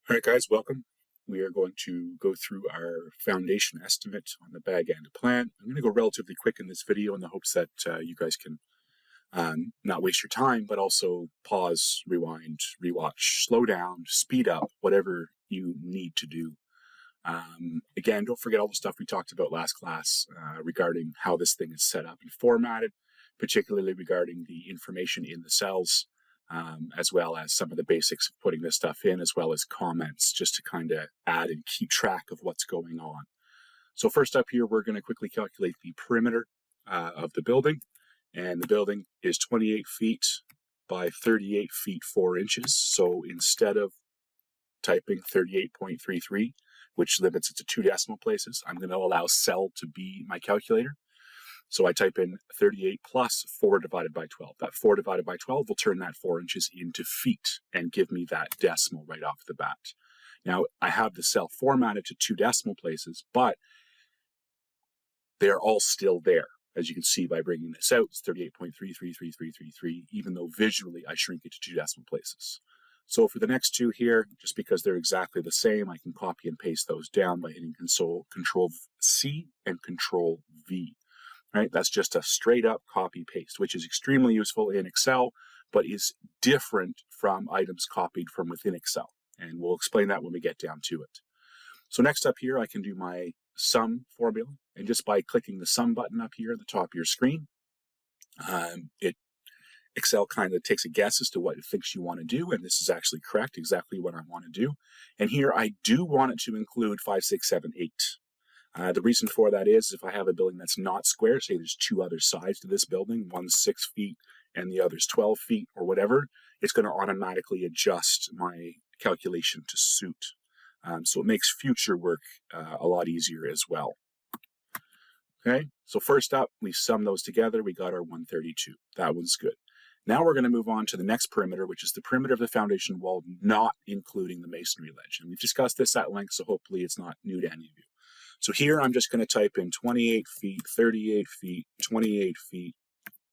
All right, guys, welcome. We are going to go through our foundation estimate on the bag and plan. I'm going to go relatively quick in this video in the hopes that you guys can not waste your time, but also pause, rewind, rewatch, slow down, speed up, whatever you need to do. Again, don't forget all the stuff we talked about last class regarding how this thing is set up and formatted, particularly regarding the information in the cells. As well as some of the basics of putting this stuff in, as well as comments, just to kind of add and keep track of what's going on. So first up here, we're going to quickly calculate the perimeter of the building. And the building is 28 feet by 38 feet 4 inches. So instead of typing 38.33, which limits it to 2 decimal places, I'm going to allow cell to be my calculator. So I type in 38 plus 4 divided by 12. That 4 divided by 12 will turn that 4 inches into feet and give me that decimal right off the bat. Now, I have the cell formatted to 2 decimal places, but they're all still there. As you can see by bringing this out, it's 38.333333, even though visually I shrink it to 2 decimal places. So for the next two here, just because they're exactly the same, I can copy and paste those down by hitting Control C and Control V. Right? That's just a straight up copy paste, which is extremely useful in Excel, but is different from items copied from within Excel. And we'll explain that when we get down to it. So next up here, I can do my sum formula. And just by clicking the sum button up here at the top of your screen, Excel kind of takes a guess as to what it thinks you want to do. And this is actually correct, exactly what I want to do. And here I do want it to include 5, 6, 7, 8. The reason for that is if I have a building that's not square, say there's two other sides to this building, one's 6 feet and the other's 12 feet or whatever, it's going to automatically adjust my calculation to suit. So it makes future work a lot easier as well. Okay, so first up, we sum those together. We got our 132. That one's good. Now we're going to move on to the next perimeter, which is the perimeter of the foundation wall, not including the masonry ledge. And we've discussed this at length, so hopefully it's not new to any of you. So here I'm just going to type in 28 feet, 38 feet, 28 feet,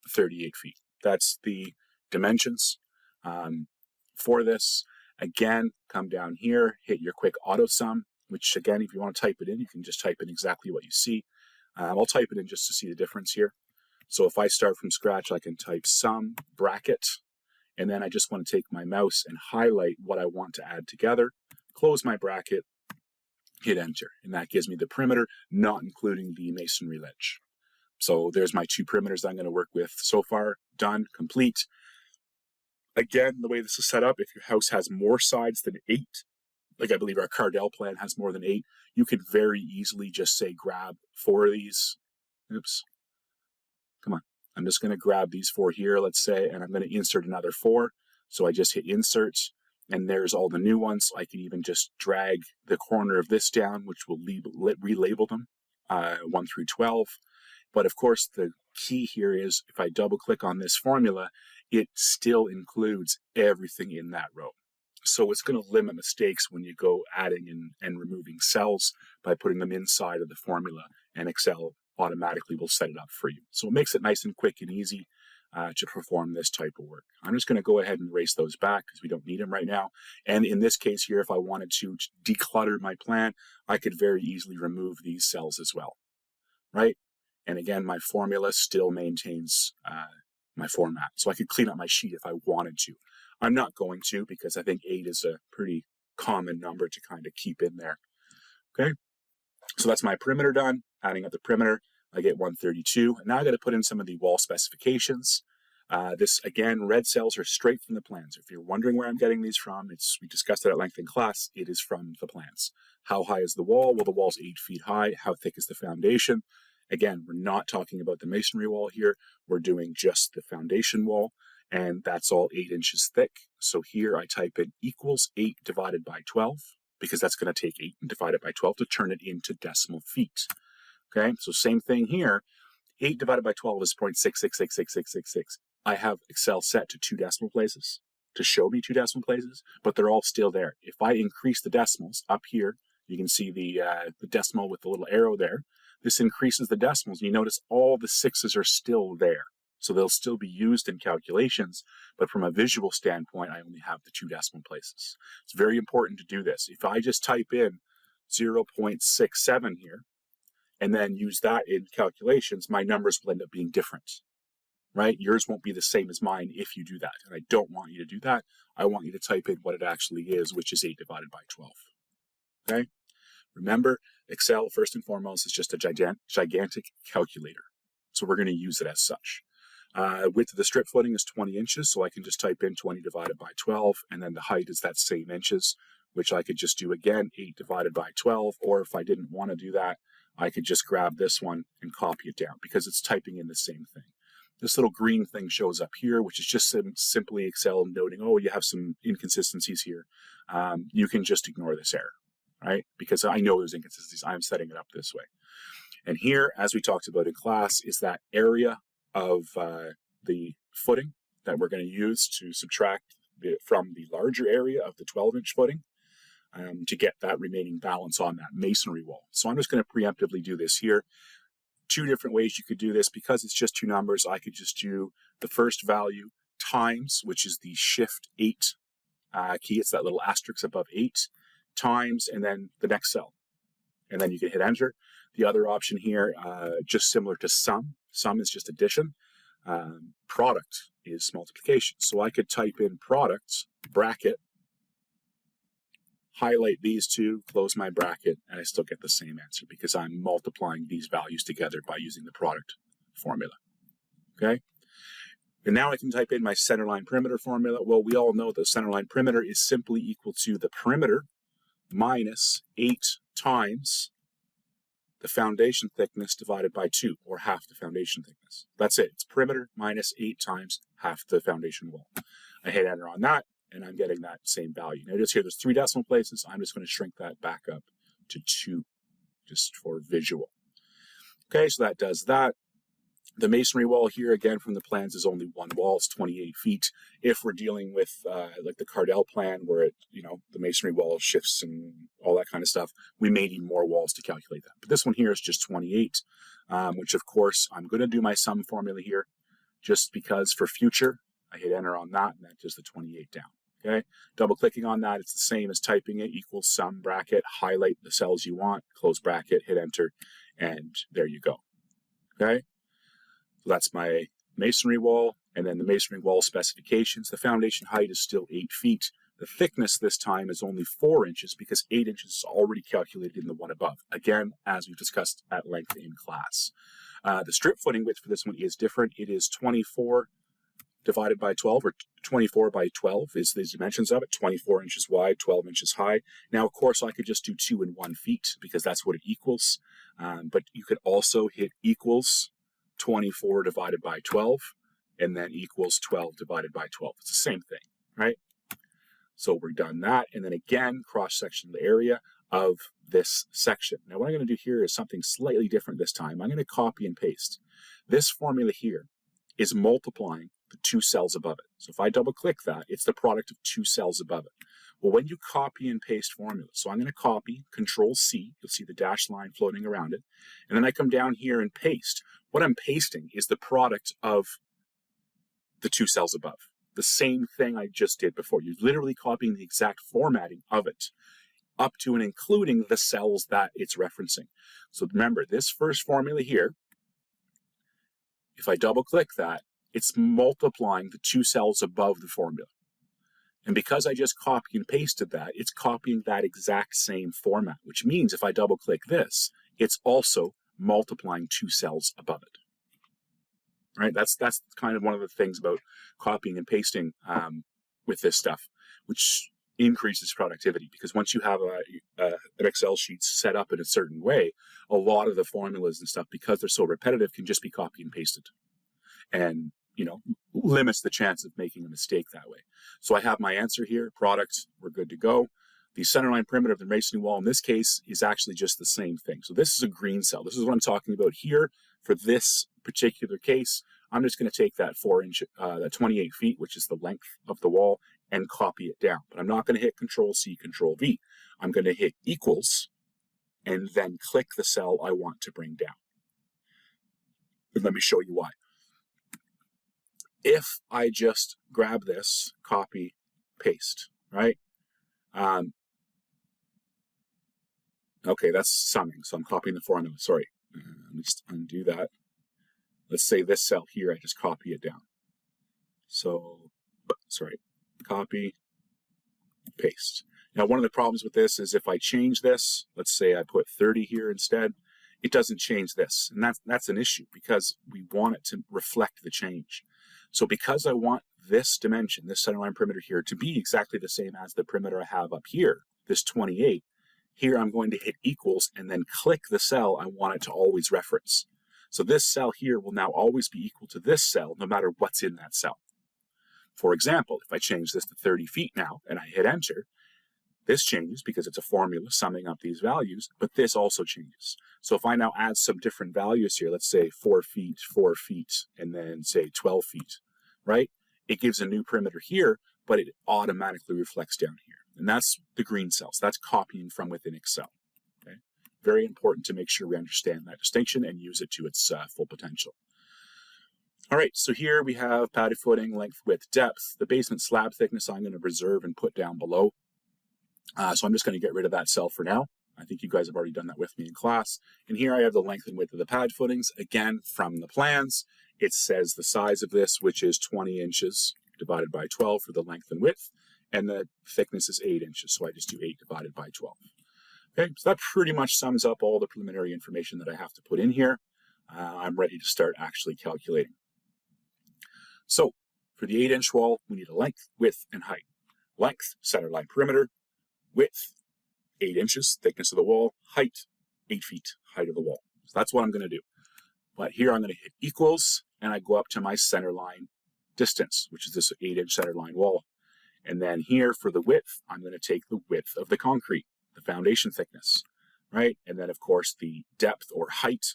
38 feet. That's the dimensions for this. Again, come down here, hit your quick auto sum, which again, if you want to type it in, you can just type in exactly what you see. I'll type it in just to see the difference here. So if I start from scratch, I can type sum bracket, and then I just want to take my mouse and highlight what I want to add together, close my bracket, hit enter, and that gives me the perimeter, not including the masonry ledge. So there's my two perimeters I'm going to work with so far. Done, complete. Again, the way this is set up, if your house has more sides than 8, like I believe our Cardell plan has more than 8, you could very easily just say grab 4 of these. Oops. Come on. I'm just going to grab these 4 here, let's say, and I'm going to insert another 4. So I just hit insert. And there's all the new ones. I can even just drag the corner of this down, which will relabel them 1 through 12. But of course, the key here is if I double click on this formula, it still includes everything in that row. So it's going to limit mistakes when you go adding and removing cells by putting them inside of the formula, and Excel automatically will set it up for you. So it makes it nice and quick and easy to perform this type of work. I'm just going to go ahead and erase those back because we don't need them right now. And in this case here, if I wanted to declutter my plan, I could very easily remove these cells as well, right? And again, my formula still maintains my format. So I could clean up my sheet if I wanted to. I'm not going to because I think 8 is a pretty common number to kind of keep in there. Okay, so that's my perimeter done. Adding up the perimeter, I get 132. And now I got to put in some of the wall specifications. This, again, red cells are straight from the plans. If you're wondering where I'm getting these from, we discussed it at length in class. It is from the plans. How high is the wall? Well, the wall's 8 feet high. How thick is the foundation? Again, we're not talking about the masonry wall here. We're doing just the foundation wall, and that's all 8 inches thick. So here I type in equals 8 divided by 12, because that's going to take 8 and divide it by 12 to turn it into decimal feet. Okay, so same thing here. 8 divided by 12 is 0.66666666. I have Excel set to 2 decimal places to show me 2 decimal places, but they're all still there. If I increase the decimals up here, you can see the decimal with the little arrow there. This increases the decimals. You notice all the 6s are still there. So they'll still be used in calculations, but from a visual standpoint, I only have the 2 decimal places. It's very important to do this. If I just type in 0.67 here, and then use that in calculations, my numbers will end up being different, right? Yours won't be the same as mine if you do that. And I don't want you to do that. I want you to type in what it actually is, which is 8 divided by 12, okay? Remember, Excel, first and foremost, is just a gigantic calculator. So we're going to use it as such. Width of the strip footing is 20 inches, so I can just type in 20 divided by 12, and then the height is that same inches, which I could just do again, 8 divided by 12, or if I didn't want to do that, I could just grab this one and copy it down because it's typing in the same thing. This little green thing shows up here, which is just simply Excel noting, oh, you have some inconsistencies here. You can just ignore this error, right? Because I know there's inconsistencies. I'm setting it up this way. And here, as we talked about in class, is that area of the footing that we're going to use to subtract from the larger area of the 12-inch footing to get that remaining balance on that masonry wall. So I'm just going to preemptively do this here. 2 different ways you could do this. Because it's just 2 numbers, I could just do the first value times, which is the Shift 8 key. It's that little asterisk above 8, times, and then the next cell. And then you can hit enter. The other option here, just similar to sum. Sum is just addition. Product is multiplication. So I could type in product, bracket, highlight these 2, close my bracket, and I still get the same answer because I'm multiplying these values together by using the product formula. Okay? And now I can type in my centerline perimeter formula. Well, we all know the centerline perimeter is simply equal to the perimeter minus 8 times the foundation thickness divided by 2, or half the foundation thickness. That's it. It's perimeter minus 8 times half the foundation wall. I hit enter on that, and I'm getting that same value. Now, just here, there's 3 decimal places. I'm just going to shrink that back up to 2, just for visual. Okay, so that does that. The masonry wall here, again, from the plans, is only 1 wall. It's 28 feet. If we're dealing with like the Cardell plan, where it, the masonry wall shifts and all that kind of stuff, we may need more walls to calculate that. But this one here is just 28, which of course I'm going to do my sum formula here, just because for future, I hit enter on that, and that does the 28 down. Okay, double clicking on that, it's the same as typing it, equals sum bracket, highlight the cells you want, close bracket, hit enter, and there you go. Okay. So that's my masonry wall, and then the masonry wall specifications. The foundation height is still 8 feet. The thickness this time is only 4 inches because 8 inches is already calculated in the one above. Again, as we've discussed at length in class. The strip footing width for this one is different. It is 24 divided by 12, or 24 by 12 is the dimensions of it, 24 inches wide, 12 inches high. Now, of course, I could just do 2 and 1 feet because that's what it equals. But you could also hit equals 24 divided by 12, and then equals 12 divided by 12. It's the same thing, right? So we're done that, and then again, cross-section the area of this section. Now what I'm going to do here is something slightly different this time. I'm going to copy and paste. This formula here is multiplying the 2 cells above it. So if I double-click that, it's the product of 2 cells above it. Well, when you copy and paste formulas, so I'm going to copy, Control-C, you'll see the dashed line floating around it, and then I come down here and paste. What I'm pasting is the product of the 2 cells above. The same thing I just did before. You're literally copying the exact formatting of it, up to and including the cells that it's referencing. So remember, this first formula here, if I double-click that, it's multiplying the 2 cells above the formula. And because I just copy and pasted that, it's copying that exact same format, which means if I double click this, it's also multiplying 2 cells above it. Right? That's kind of one of the things about copying and pasting with this stuff, which increases productivity, because once you have an Excel sheet set up in a certain way, a lot of the formulas and stuff, because they're so repetitive, can just be copied and pasted. And limits the chance of making a mistake that way. So I have my answer here, product, we're good to go. The centerline perimeter of the masonry wall in this case is actually just the same thing. So this is a green cell. This is what I'm talking about here. For this particular case, I'm just going to take that that 28 feet, which is the length of the wall, and copy it down. But I'm not going to hit Control-C, Control-V. I'm going to hit equals, and then click the cell I want to bring down. And let me show you why. if I just grab this, copy, paste, right? Okay, that's summing, so I'm copying the formula, sorry. Let me just undo that. Let's say this cell here, I just copy it down. So, sorry, copy, paste. Now, one of the problems with this is if I change this, let's say I put 30 here instead, it doesn't change this. And that's an issue because we want it to reflect the change. So because I want this dimension, this centerline perimeter here, to be exactly the same as the perimeter I have up here, this 28, here I'm going to hit equals and then click the cell I want it to always reference. So this cell here will now always be equal to this cell no matter what's in that cell. For example, if I change this to 30 feet now and I hit enter, this changes because it's a formula summing up these values, but this also changes. So if I now add some different values here, let's say 4 feet, and then say 12 feet, right? It gives a new perimeter here, but it automatically reflects down here. And that's the green cells. That's copying from within Excel. Okay? Very important to make sure we understand that distinction and use it to its full potential. All right, so here we have padded footing, length, width, depth. The basement slab thickness I'm going to reserve and put down below. So I'm just going to get rid of that cell for now. I think you guys have already done that with me in class. And here I have the length and width of the pad footings. Again, from the plans, it says the size of this, which is 20 inches divided by 12 for the length and width. And the thickness is 8 inches, so I just do 8 divided by 12. Okay, so that pretty much sums up all the preliminary information that I have to put in here. I'm ready to start actually calculating. So for the 8-inch wall, we need a length, width, and height. Length, centerline perimeter. Width, 8 inches, thickness of the wall. Height, 8 feet, height of the wall. So that's what I'm going to do. But here I'm going to hit equals, and I go up to my centerline distance, which is this 8-inch centerline wall. And then here for the width, I'm going to take the width of the concrete, the foundation thickness, right? And then, of course, the depth or height,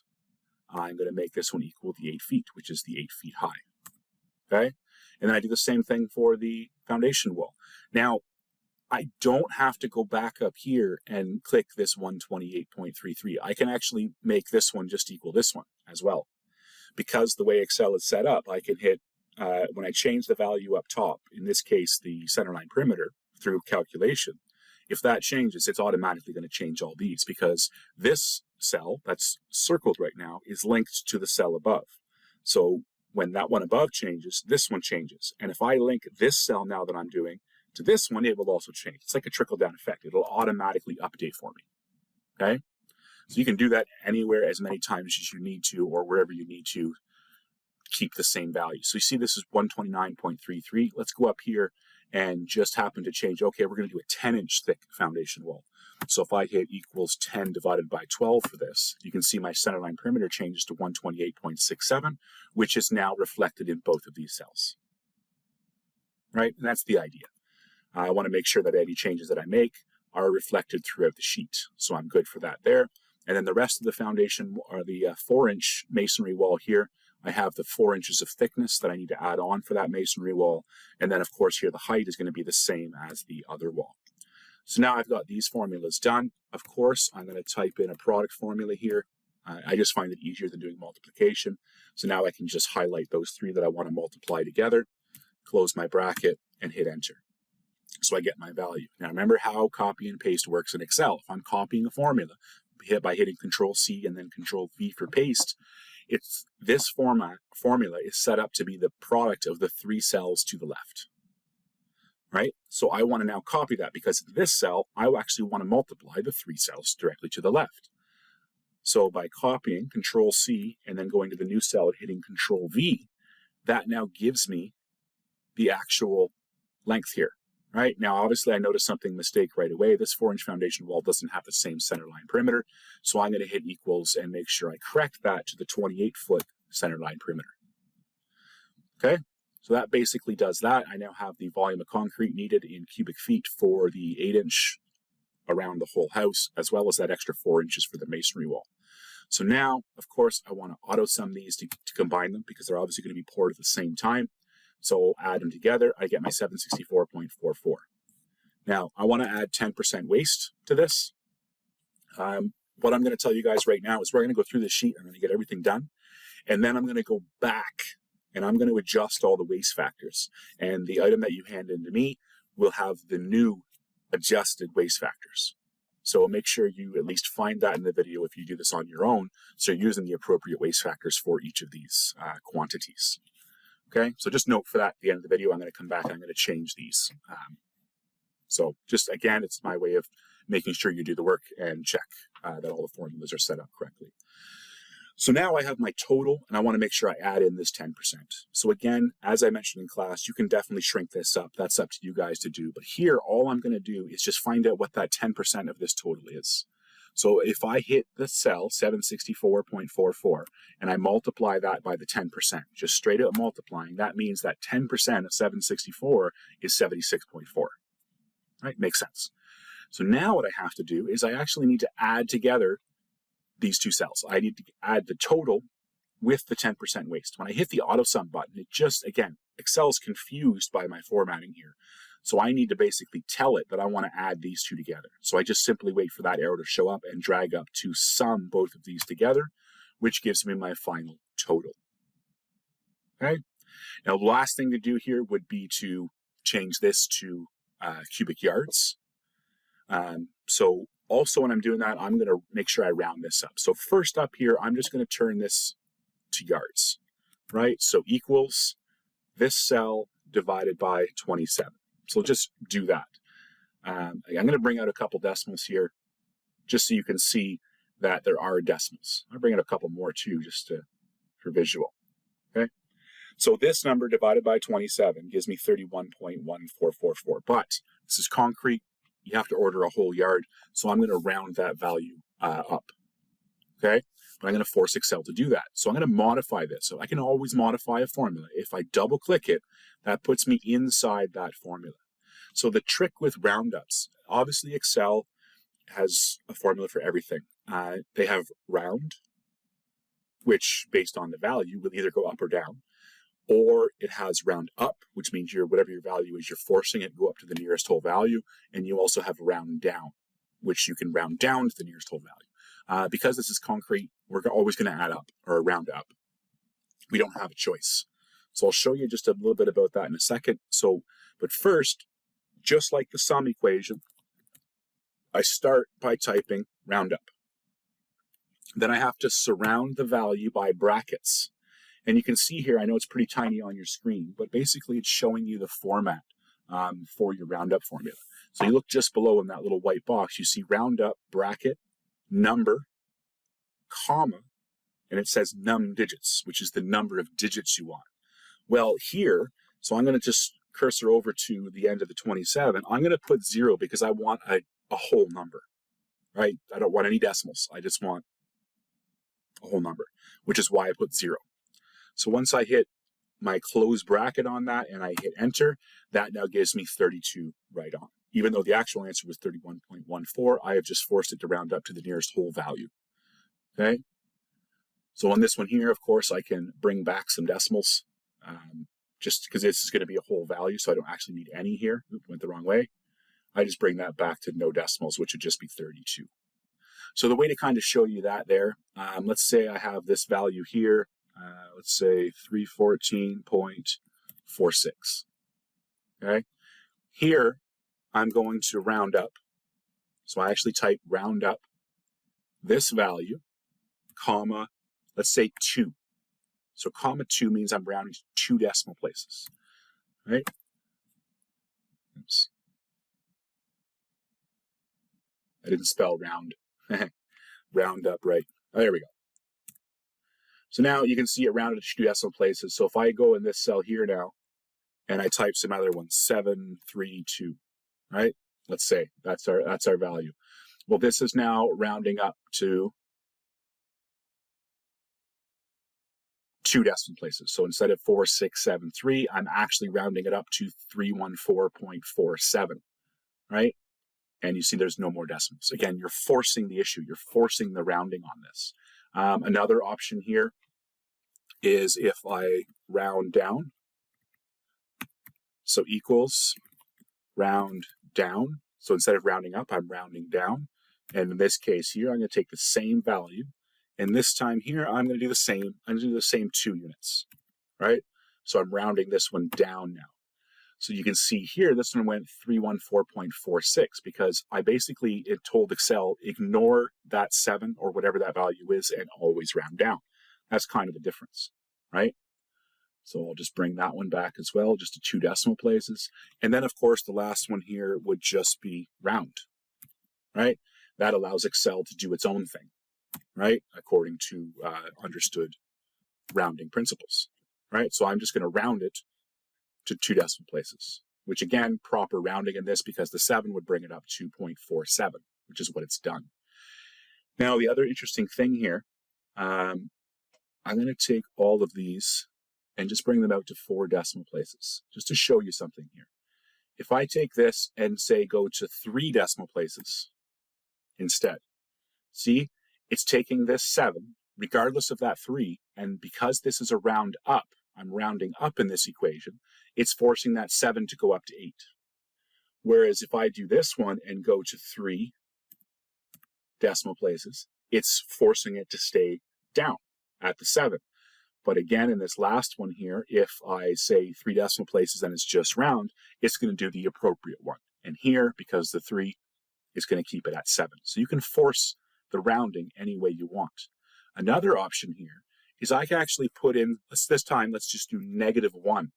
I'm going to make this one equal the 8 feet, which is the 8 feet high. Okay? And then I do the same thing for the foundation wall. Now, I don't have to go back up here and click this 128.33. I can actually make this one just equal this one as well. Because the way Excel is set up, I can hit, when I change the value up top, in this case, the centerline perimeter through calculation, if that changes, it's automatically going to change all these because this cell that's circled right now is linked to the cell above. So when that one above changes, this one changes. And if I link this cell now that I'm doing to this one, it will also change. It's like a trickle-down effect. It'll automatically update for me, okay? So you can do that anywhere as many times as you need to or wherever you need to keep the same value. So you see this is 129.33. Let's go up here and just happen to change. Okay, we're going to do a 10-inch thick foundation wall. So if I hit equals 10 divided by 12 for this, you can see my centerline perimeter changes to 128.67, which is now reflected in both of these cells, right? And that's the idea. I want to make sure that any changes that I make are reflected throughout the sheet. So I'm good for that there. And then the rest of the foundation, or the 4-inch masonry wall here, I have the 4 inches of thickness that I need to add on for that masonry wall. And then, of course, here the height is going to be the same as the other wall. So now I've got these formulas done. Of course, I'm going to type in a product formula here. I just find it easier than doing multiplication. So now I can just highlight those three that I want to multiply together, close my bracket, and hit enter. So I get my value. Now remember how copy and paste works in Excel. If I'm copying a formula by hitting Control-C and then Control-V for paste, it's this formula is set up to be the product of the 3 cells to the left, right? So I want to now copy that because this cell, I actually want to multiply the 3 cells directly to the left. So by copying Control-C and then going to the new cell and hitting Control-V, that now gives me the actual length here. Right now, obviously, I noticed something mistake right away. This 4-inch foundation wall doesn't have the same centerline perimeter, so I'm going to hit equals and make sure I correct that to the 28-foot centerline perimeter. Okay, so that basically does that. I now have the volume of concrete needed in cubic feet for the 8-inch around the whole house, as well as that extra 4 inches for the masonry wall. So now, of course, I want to auto sum these to combine them because they're obviously going to be poured at the same time. So I'll add them together, I get my 764.44. Now, I want to add 10% waste to this. What I'm going to tell you guys right now is we're going to go through the sheet, I'm going to get everything done, and then I'm going to go back and I'm going to adjust all the waste factors. And the item that you hand in to me will have the new adjusted waste factors. So make sure you at least find that in the video if you do this on your own, so you're using the appropriate waste factors for each of these quantities. Okay, so just note for that at the end of the video, I'm going to come back and I'm going to change these. So just, again, it's my way of making sure you do the work and check that all the formulas are set up correctly. So now I have my total, and I want to make sure I add in this 10%. So again, as I mentioned in class, you can definitely shrink this up. That's up to you guys to do. But here, all I'm going to do is just find out what that 10% of this total is. So if I hit the cell 764.44 and I multiply that by the 10%, just straight up multiplying, that means that 10% of 764 is 76.4. Right? Makes sense. So now what I have to do is I actually need to add together these two cells. I need to add the total with the 10% waste. When I hit the auto sum button, it just, again, Excel's confused by my formatting here. So I need to basically tell it that I want to add these two together. So I just simply wait for that arrow to show up and drag up to sum both of these together, which gives me my final total. Okay. Now, the last thing to do here would be to change this to cubic yards. So also when I'm doing that, I'm going to make sure I round this up. So first up here, I'm just going to turn this to yards, right? So equals this cell divided by 27. So just do that. I'm going to bring out a couple decimals here just so you can see that there are decimals. I'll bring out a couple more too just for visual, okay? So this number divided by 27 gives me 31.1444, but this is concrete. You have to order a whole yard, so I'm going to round that value up, okay? But I'm going to force Excel to do that. So I'm going to modify this. So I can always modify a formula. If I double click it, that puts me inside that formula. So the trick with roundups, obviously Excel has a formula for everything. They have round, which based on the value will either go up or down, or it has round up, which means whatever your value is, you're forcing it to go up to the nearest whole value, and you also have round down, which you can round down to the nearest whole value. Because this is concrete, we're always going to add up or round up. We don't have a choice. So I'll show you just a little bit about that in a second. But first, just like the sum equation, I start by typing round up. Then I have to surround the value by brackets. And you can see here, I know it's pretty tiny on your screen, but basically it's showing you the format for your roundup formula. So you look just below in that little white box, you see roundup, bracket, number, comma, and it says num digits, which is the number of digits you want. Well, here, so I'm going to just cursor over to the end of the 27. I'm going to put 0 because I want a whole number, right? I don't want any decimals. I just want a whole number, which is why I put 0. So once I hit my close bracket on that and I hit enter, that now gives me 32 right on. Even though the actual answer was 31.14, I have just forced it to round up to the nearest whole value. Okay? So on this one here, of course, I can bring back some decimals just because this is going to be a whole value, so I don't actually need any here. Oop, went the wrong way. I just bring that back to no decimals, which would just be 32. So the way to kind of show you that there, let's say I have this value here. Let's say 314.46. Okay. Here, I'm going to round up. So I actually type round up this value, comma, let's say 2. So comma 2 means I'm rounding to 2 decimal places. Right? Oops. I didn't spell round. Round up right. Oh, there we go. So now you can see it rounded to 2 decimal places. So if I go in this cell here now, and I type some other ones, 732, right? Let's say that's our value. Well, this is now rounding up to 2 decimal places. So instead of 4673, I'm actually rounding it up to 314.47, right? And you see there's no more decimals. Again, you're forcing the issue. You're forcing the rounding on this. Another option here is if I round down, so equals round down. So instead of rounding up, I'm rounding down. And in this case here, I'm going to take the same value. And this time here, I'm going to do the same. I'm going to do the same 2 units, right? So I'm rounding this one down now. So you can see here, this one went 314.46 because it told Excel, ignore that 7 or whatever that value is and always round down. That's kind of the difference, right? So I'll just bring that one back as well, just to 2 decimal places. And then, of course, the last one here would just be round, right? That allows Excel to do its own thing, right? According to understood rounding principles, right? So I'm just going to round it to 2 decimal places, which again, proper rounding in this because the 7 would bring it up to 0.47, which is what it's done. Now, the other interesting thing here, I'm going to take all of these and just bring them out to 4 decimal places, just to show you something here. If I take this and say go to 3 decimal places instead, see, it's taking this 7, regardless of that 3, and because this is a round up, I'm rounding up in this equation, it's forcing that 7 to go up to 8. Whereas if I do this one and go to 3 decimal places, it's forcing it to stay down at the 7. But again, in this last one here, if I say 3 decimal places and it's just round, it's going to do the appropriate one. And here, because the 3 is going to keep it at 7. So you can force the rounding any way you want. Another option here is I can actually put in, this time, let's just do -1.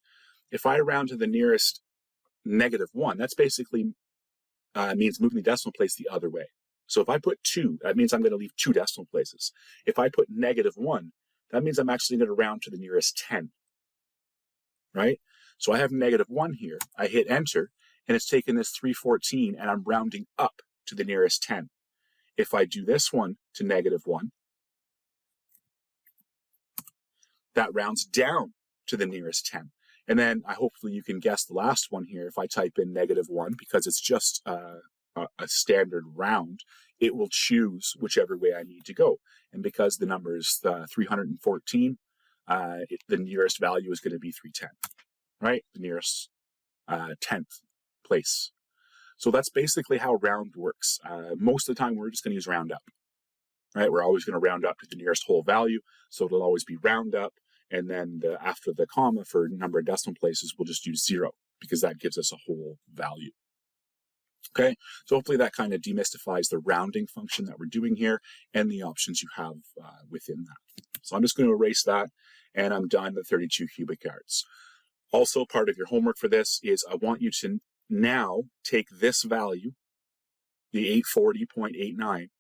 If I round to the nearest -1, that's basically means moving the decimal place the other way. So if I put 2, that means I'm going to leave 2 decimal places. If I put -1, that means I'm actually going to round to the nearest 10, right? So I have -1 here. I hit enter, and it's taken this 314, and I'm rounding up to the nearest 10. If I do this one to -1, that rounds down to the nearest 10. And then hopefully you can guess the last one here. If I type in -1, because it's just a standard round, it will choose whichever way I need to go. And because the number is 314, the nearest value is going to be 310, right? The nearest 10th place. So that's basically how round works. Most of the time, we're just going to use round up, right? We're always going to round up to the nearest whole value. So it'll always be round up. And then after the comma for number of decimal places, we'll just use 0 because that gives us a whole value. Okay, so hopefully that kind of demystifies the rounding function that we're doing here and the options you have within that. So I'm just going to erase that, and I'm done with 32 cubic yards. Also, part of your homework for this is I want you to now take this value, the 840.89,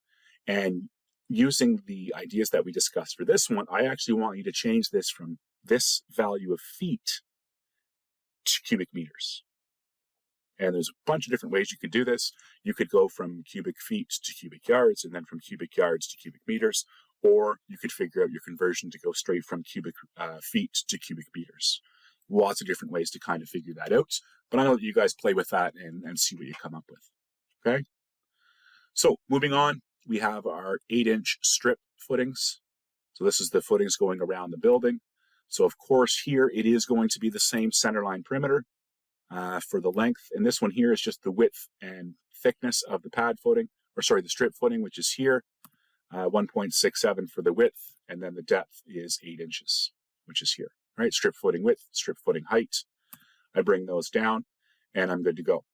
and using the ideas that we discussed for this one, I actually want you to change this from this value of feet to cubic meters. And there's a bunch of different ways you could do this. You could go from cubic feet to cubic yards, and then from cubic yards to cubic meters, or you could figure out your conversion to go straight from cubic feet to cubic meters. Lots of different ways to kind of figure that out, but I'm going to let you guys play with that and see what you come up with. Okay? So moving on, we have our 8-inch strip footings. So this is the footings going around the building. So of course here it is going to be the same centerline perimeter for the length. And this one here is just the width and thickness of the pad footing, or sorry, the strip footing, which is here, 1.67 for the width. And then the depth is 8 inches, which is here, right? Strip footing width, strip footing height. I bring those down and I'm good to go.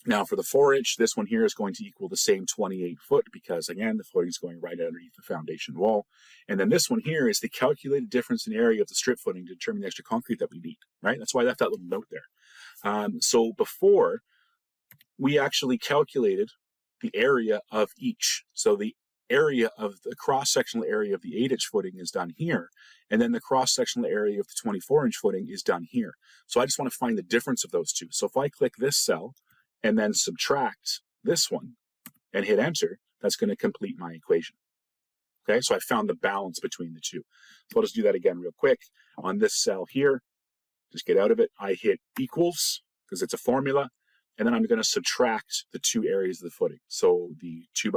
Now for the 4-inch, this one here is going to equal the same 28 foot because again, the footing is going right underneath the foundation wall. And then this one here is the calculated difference in area of the strip footing to determine the extra concrete that we need, right? That's why I left that little note there. So before, we actually calculated the area of each. So the area of the cross-sectional area of the 8-inch footing is done here, and then the cross-sectional area of the 24-inch footing is done here. So I just want to find the difference of those two. So if I click this cell and then subtract this one and hit enter, that's going to complete my equation. Okay, so I found the balance between the two. So I'll just do that again real quick. On this cell here, just get out of it, I hit equals, because it's a formula, and then I'm going to subtract the two areas of the footing. So the 2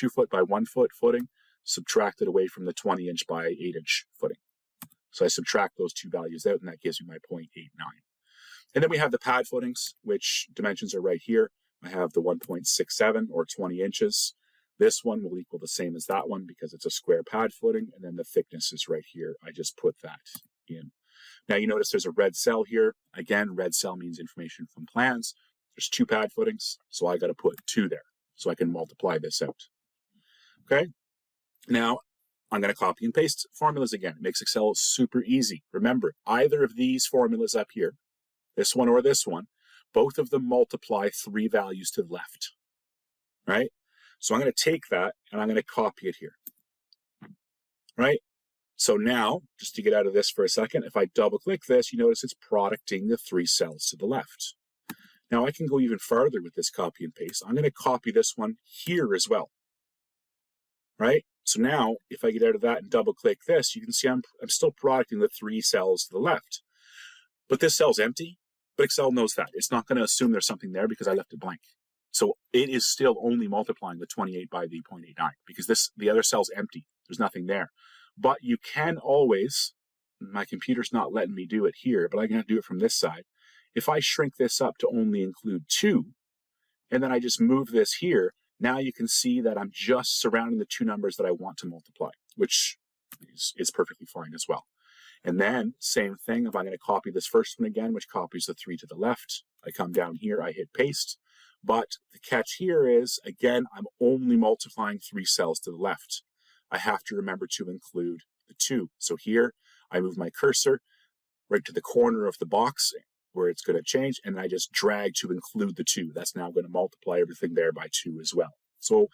foot by 1 foot footing, subtracted away from the 20-inch by 8-inch footing. So I subtract those two values out, and that gives me my 0.89. And then we have the pad footings, which dimensions are right here. I have the 1.67 or 20 inches. This one will equal the same as that one because it's a square pad footing, and then the thickness is right here. I just put that in. Now you notice there's a red cell here. Again, red cell means information from plans. There's 2 pad footings, so I got to put 2 there so I can multiply this out. Okay, now I'm going to copy and paste formulas again. It makes Excel super easy. Remember, either of these formulas up here, this one or this one, both of them multiply 3 values to the left, right? So I'm going to take that and I'm going to copy it here, right? So now, just to get out of this for a second, if I double click this, you notice it's producting the 3 cells to the left. Now I can go even farther with this copy and paste. I'm going to copy this one here as well, right? So now, if I get out of that and double click this, you can see I'm still producting the 3 cells to the left. But this cell's empty, but Excel knows that. It's not going to assume there's something there because I left it blank. So it is still only multiplying the 28 by the 0.89 because the other cell's empty. There's nothing there. But you can always, my computer's not letting me do it here, but I can do it from this side. If I shrink this up to only include 2, and then I just move this here, now you can see that I'm just surrounding the 2 numbers that I want to multiply, which is perfectly fine as well. And then, same thing, if I'm going to copy this first one again, which copies the 3 to the left, I come down here, I hit paste. But the catch here is, again, I'm only multiplying 3 cells to the left. I have to remember to include the 2. So here, I move my cursor right to the corner of the box where it's going to change, and I just drag to include the 2. That's now going to multiply everything there by 2 as well. So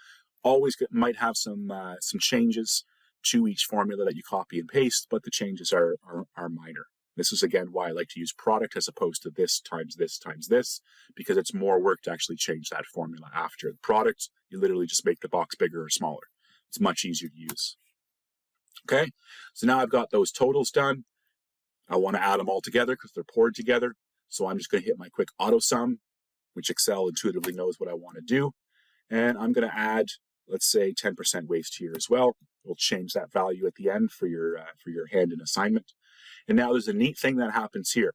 always might have some changes to each formula that you copy and paste, but the changes are minor. This is, again, why I like to use product as opposed to this times this times this, because it's more work to actually change that formula after. The product, you literally just make the box bigger or smaller. It's much easier to use. Okay, so now I've got those totals done. I want to add them all together because they're poured together. So I'm just going to hit my quick auto sum, which Excel intuitively knows what I want to do. And I'm going to add, let's say, 10% waste here as well. We'll change that value at the end for your hand-in assignment. And now there's a neat thing that happens here.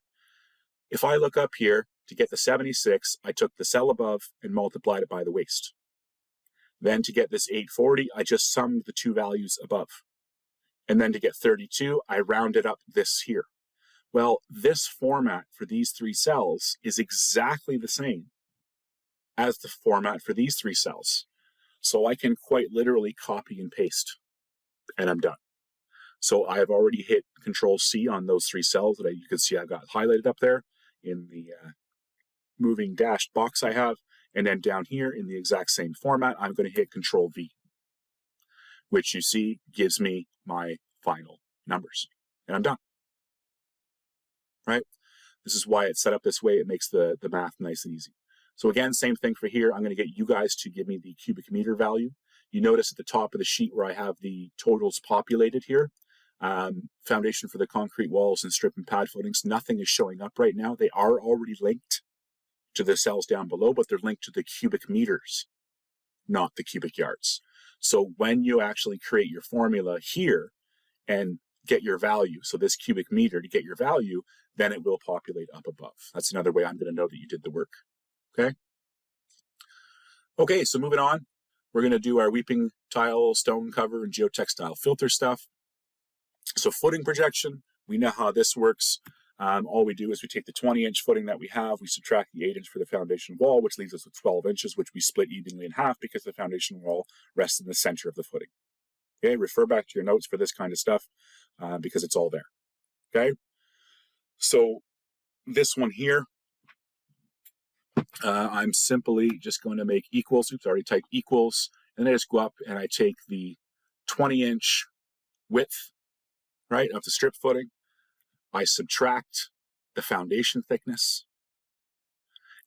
If I look up here to get the 76, I took the cell above and multiplied it by the waste. Then to get this 840, I just summed the 2 values above. And then to get 32, I rounded up this here. Well, this format for these 3 cells is exactly the same as the format for these 3 cells. So I can quite literally copy and paste, and I'm done. So I've already hit Control-C on those 3 cells that you can see I've got highlighted up there in the moving dashed box I have. And then down here in the exact same format, I'm going to hit Control-V, which you see gives me my final numbers. And I'm done. Right? This is why it's set up this way. It makes the math nice and easy. So again, same thing for here. I'm going to get you guys to give me the cubic meter value. You notice at the top of the sheet where I have the totals populated here, foundation for the concrete walls and strip and pad footings, nothing is showing up right now. They are already linked to the cells down below, but they're linked to the cubic meters, not the cubic yards. So when you actually create your formula here and get your value, so this cubic meter to get your value, then it will populate up above. That's another way I'm going to know that you did the work. Okay? Okay, so moving on, we're going to do our weeping tile, stone cover, and geotextile filter stuff. So footing projection, we know how this works. All we do is we take the 20-inch footing that we have, we subtract the 8-inch for the foundation wall, which leaves us with 12 inches, which we split evenly in half because the foundation wall rests in the center of the footing. Okay, refer back to your notes for this kind of stuff because it's all there. Okay, so this one here, I'm simply just going to make equals. Oops, I already typed equals. And then I just go up and I take the 20-inch width, right, of the strip footing. I subtract the foundation thickness.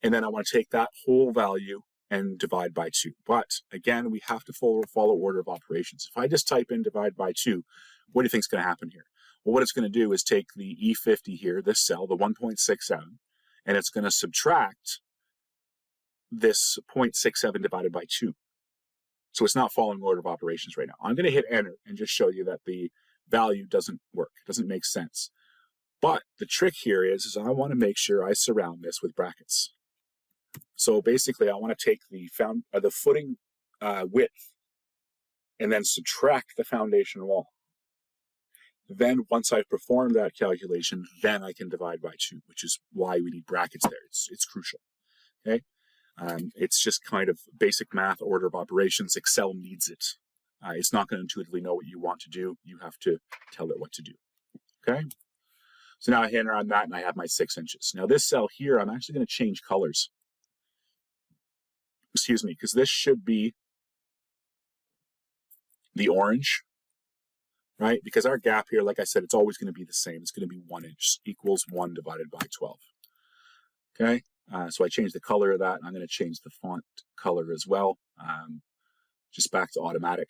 And then I want to take that whole value and divide by 2. But again, we have to follow order of operations. If I just type in divide by 2, what do you think is going to happen here? Well, what it's going to do is take the E50 here, this cell, the 1.67, and it's going to subtract this 0.67 divided by 2. So it's not following order of operations right now. I'm going to hit enter and just show you that the value doesn't work. It doesn't make sense. But the trick here is I want to make sure I surround this with brackets. So basically, I want to take the footing width and then subtract the foundation wall. Then once I've performed that calculation, then I can divide by 2, which is why we need brackets there. It's crucial. Okay, it's just kind of basic math, order of operations. Excel needs it. It's not going to intuitively know what you want to do. You have to tell it what to do. Okay, so now I enter on that and I have my 6 inches. Now this cell here, I'm actually going to change colors. Excuse me, because this should be the orange, right? Because our gap here, like I said, it's always going to be the same. It's going to be 1 inch equals 1 divided by 12. Okay, so I changed the color of that. I'm going to change the font color as well, just back to automatic.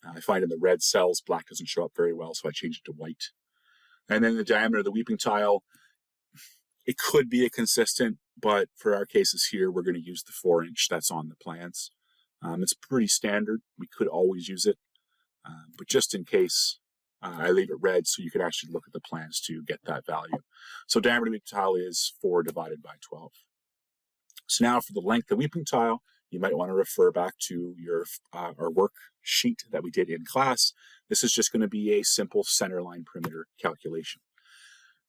I find in the red cells, black doesn't show up very well, so I changed it to white. And then the diameter of the weeping tile, it could be a consistent, but for our cases here, we're going to use the 4-inch that's on the plans. It's pretty standard. We could always use it, but just in case, I leave it red so you can actually look at the plans to get that value. So diameter of the weeping tile is 4 divided by 12. So now for the length of the weeping tile, you might want to refer back to your our worksheet that we did in class. This is just going to be a simple centerline perimeter calculation.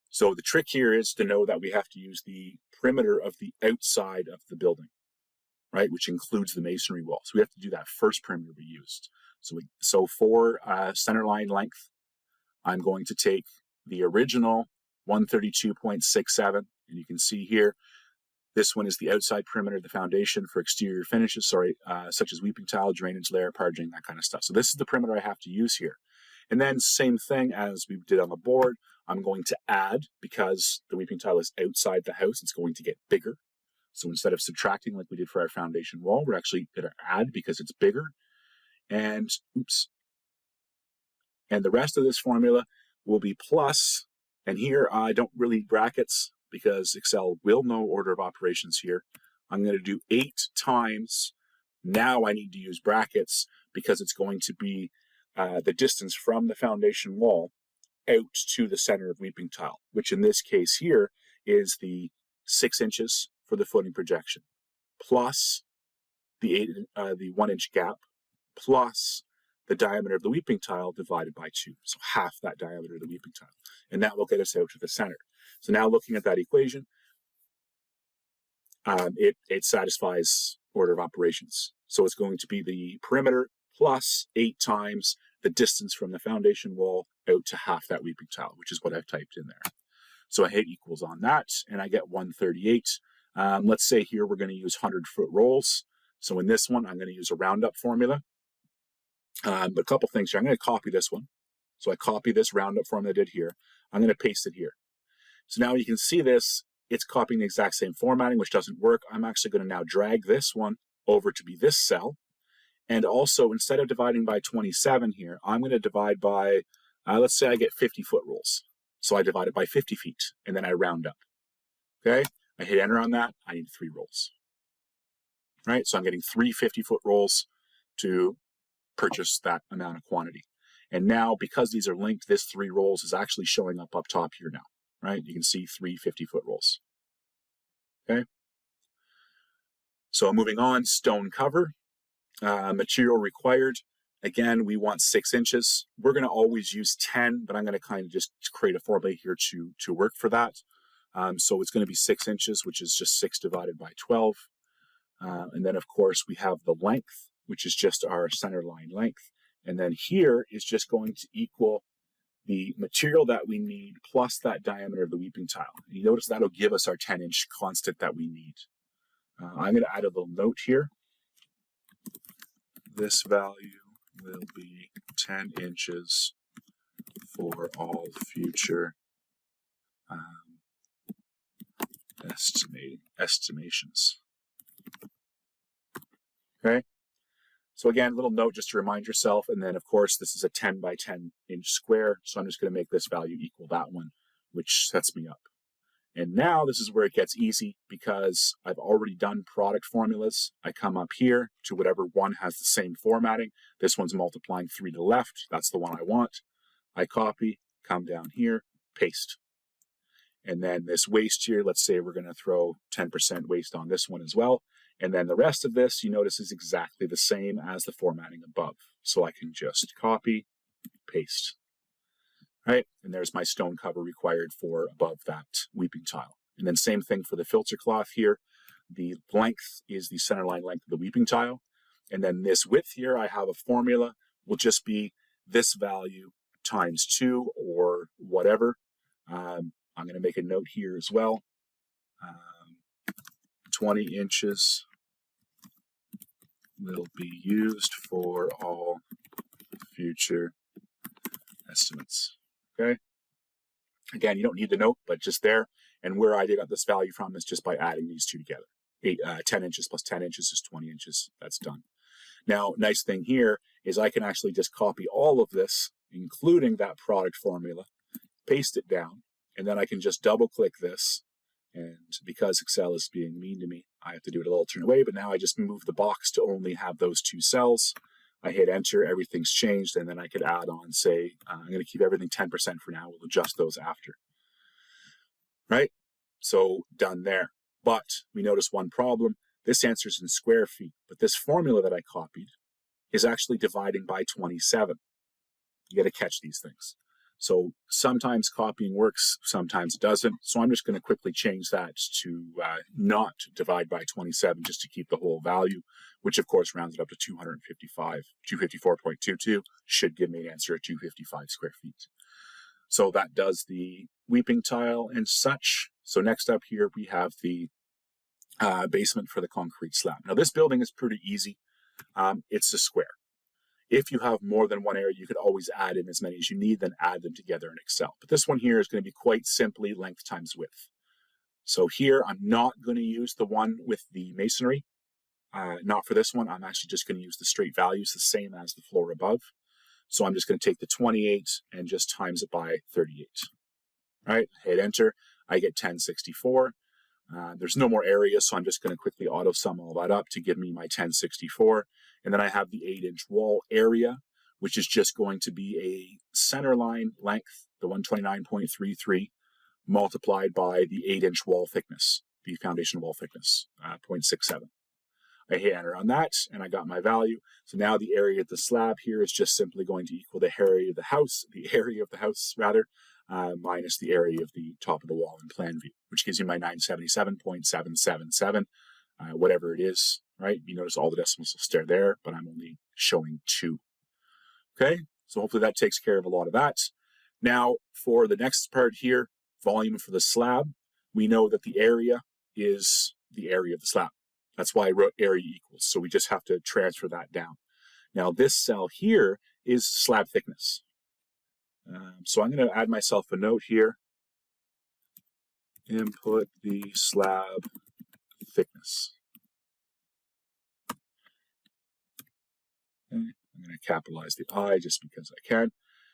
So the trick here is to know that we have to use the perimeter of the outside of the building, right, which includes the masonry wall. So we have to do that first perimeter we used. So for centerline length, I'm going to take the original 132.67, and you can see here, this one is the outside perimeter of the foundation for exterior finishes, such as weeping tile, drainage layer, parging, that kind of stuff. So this is the perimeter I have to use here. And then same thing as we did on the board, I'm going to add, because the weeping tile is outside the house, it's going to get bigger. So instead of subtracting like we did for our foundation wall, we're actually going to add because it's bigger. And and the rest of this formula will be plus, and here I don't really need brackets because Excel will know order of operations here. I'm going to do 8 times, now I need to use brackets because it's going to be the distance from the foundation wall out to the center of weeping tile, which in this case here is the 6 inches for the footing projection, plus the 1-inch gap, plus the diameter of the weeping tile divided by 2. So half that diameter of the weeping tile. And that will get us out to the center. So now looking at that equation, it satisfies order of operations. So it's going to be the perimeter plus 8 times the distance from the foundation wall out to half that weeping tile, which is what I've typed in there. So I hit equals on that, and I get 138. Let's say here we're going to use 100-foot rolls. So in this one, I'm going to use a roundup formula. But a couple things here. I'm going to copy this one. So I copy this roundup formula I did here. I'm going to paste it here. So now you can see this. It's copying the exact same formatting, which doesn't work. I'm actually going to now drag this one over to be this cell. And also, instead of dividing by 27 here, I'm going to divide by, let's say I get 50-foot rolls. So I divide it by 50 feet, and then I round up. Okay? I hit enter on that. I need 3 rolls. Right? So I'm getting 3 50-foot rolls to purchase that amount of quantity. And now, because these are linked, this 3 rolls is actually showing up top here now. Right? You can see 3 50-foot rolls. Okay? So moving on, stone cover. Material required. Again, we want 6 inches. We're going to always use 10, but I'm going to kind of just create a formula here to work for that. So it's going to be 6 inches, which is just 6 divided by 12. And then, of course, we have the length, which is just our center line length. And then here is just going to equal the material that we need plus that diameter of the weeping tile. And you notice that'll give us our 10-inch constant that we need. I'm going to add a little note here. This value will be 10 inches for all future estimations. Okay. So again, a little note just to remind yourself, and then of course this is a 10 by 10 inch square, so I'm just going to make this value equal that one, which sets me up. And now this is where it gets easy because I've already done product formulas. I come up here to whatever one has the same formatting. This one's multiplying 3 to the left. That's the one I want. I copy, come down here, paste. And then this waste here, let's say we're going to throw 10% waste on this one as well. And then the rest of this, you notice, is exactly the same as the formatting above. So I can just copy, paste. right? And there's my stone cover required for above that weeping tile. And then same thing for the filter cloth here. The length is the center line length of the weeping tile. And then this width here, I have a formula, will just be this value times 2 or whatever. I'm going to make a note here as well. 20 inches will be used for all future estimates. Okay. Again, you don't need the note, but just there. And where I got this value from is just by adding these two together. 10 inches plus 10 inches is 20 inches. That's done. Now, nice thing here is I can actually just copy all of this, including that product formula, paste it down, and then I can just double click this. And because Excel is being mean to me, I have to do it a little alternate way, but now I just move the box to only have those two cells. I hit enter, everything's changed, and then I could add on, say, I'm going to keep everything 10% for now. We'll adjust those after. Right? So done there. But we notice one problem. This answer is in square feet, but this formula that I copied is actually dividing by 27. You got to catch these things. So sometimes copying works, sometimes it doesn't. So I'm just going to quickly change that to not divide by 27 just to keep the whole value, which of course rounds it up to 255. 254.22 should give me an answer at 255 square feet. So that does the weeping tile and such. So next up here we have the basement for the concrete slab. Now this building is pretty easy. It's a square. If you have more than one area, you could always add in as many as you need, then add them together in Excel. But this one here is going to be quite simply length times width. So here, I'm not going to use the one with the masonry. Not for this one. I'm actually just going to use the straight values, the same as the floor above. So I'm just going to take the 28 and just times it by 38. All right, hit enter. I get 1064. There's no more area, so I'm just going to quickly auto sum all that up to give me my 1064. And then I have the 8-inch wall area, which is just going to be a center line length, the 129.33, multiplied by the 8-inch wall thickness, the foundation wall thickness, 0.67. I hit enter on that, and I got my value. So now the area of the slab here is just simply going to equal the area of the house, minus the area of the top of the wall in plan view, which gives you my 977.777, whatever it is, right? You notice all the decimals will stay there, but I'm only showing 2. Okay, so hopefully that takes care of a lot of that. Now, for the next part here, volume for the slab, we know that the area is the area of the slab. That's why I wrote area equals, so we just have to transfer that down. Now, this cell here is slab thickness. So I'm going to add myself a note here. Input the slab thickness. Okay. I'm going to capitalize the I just because I can.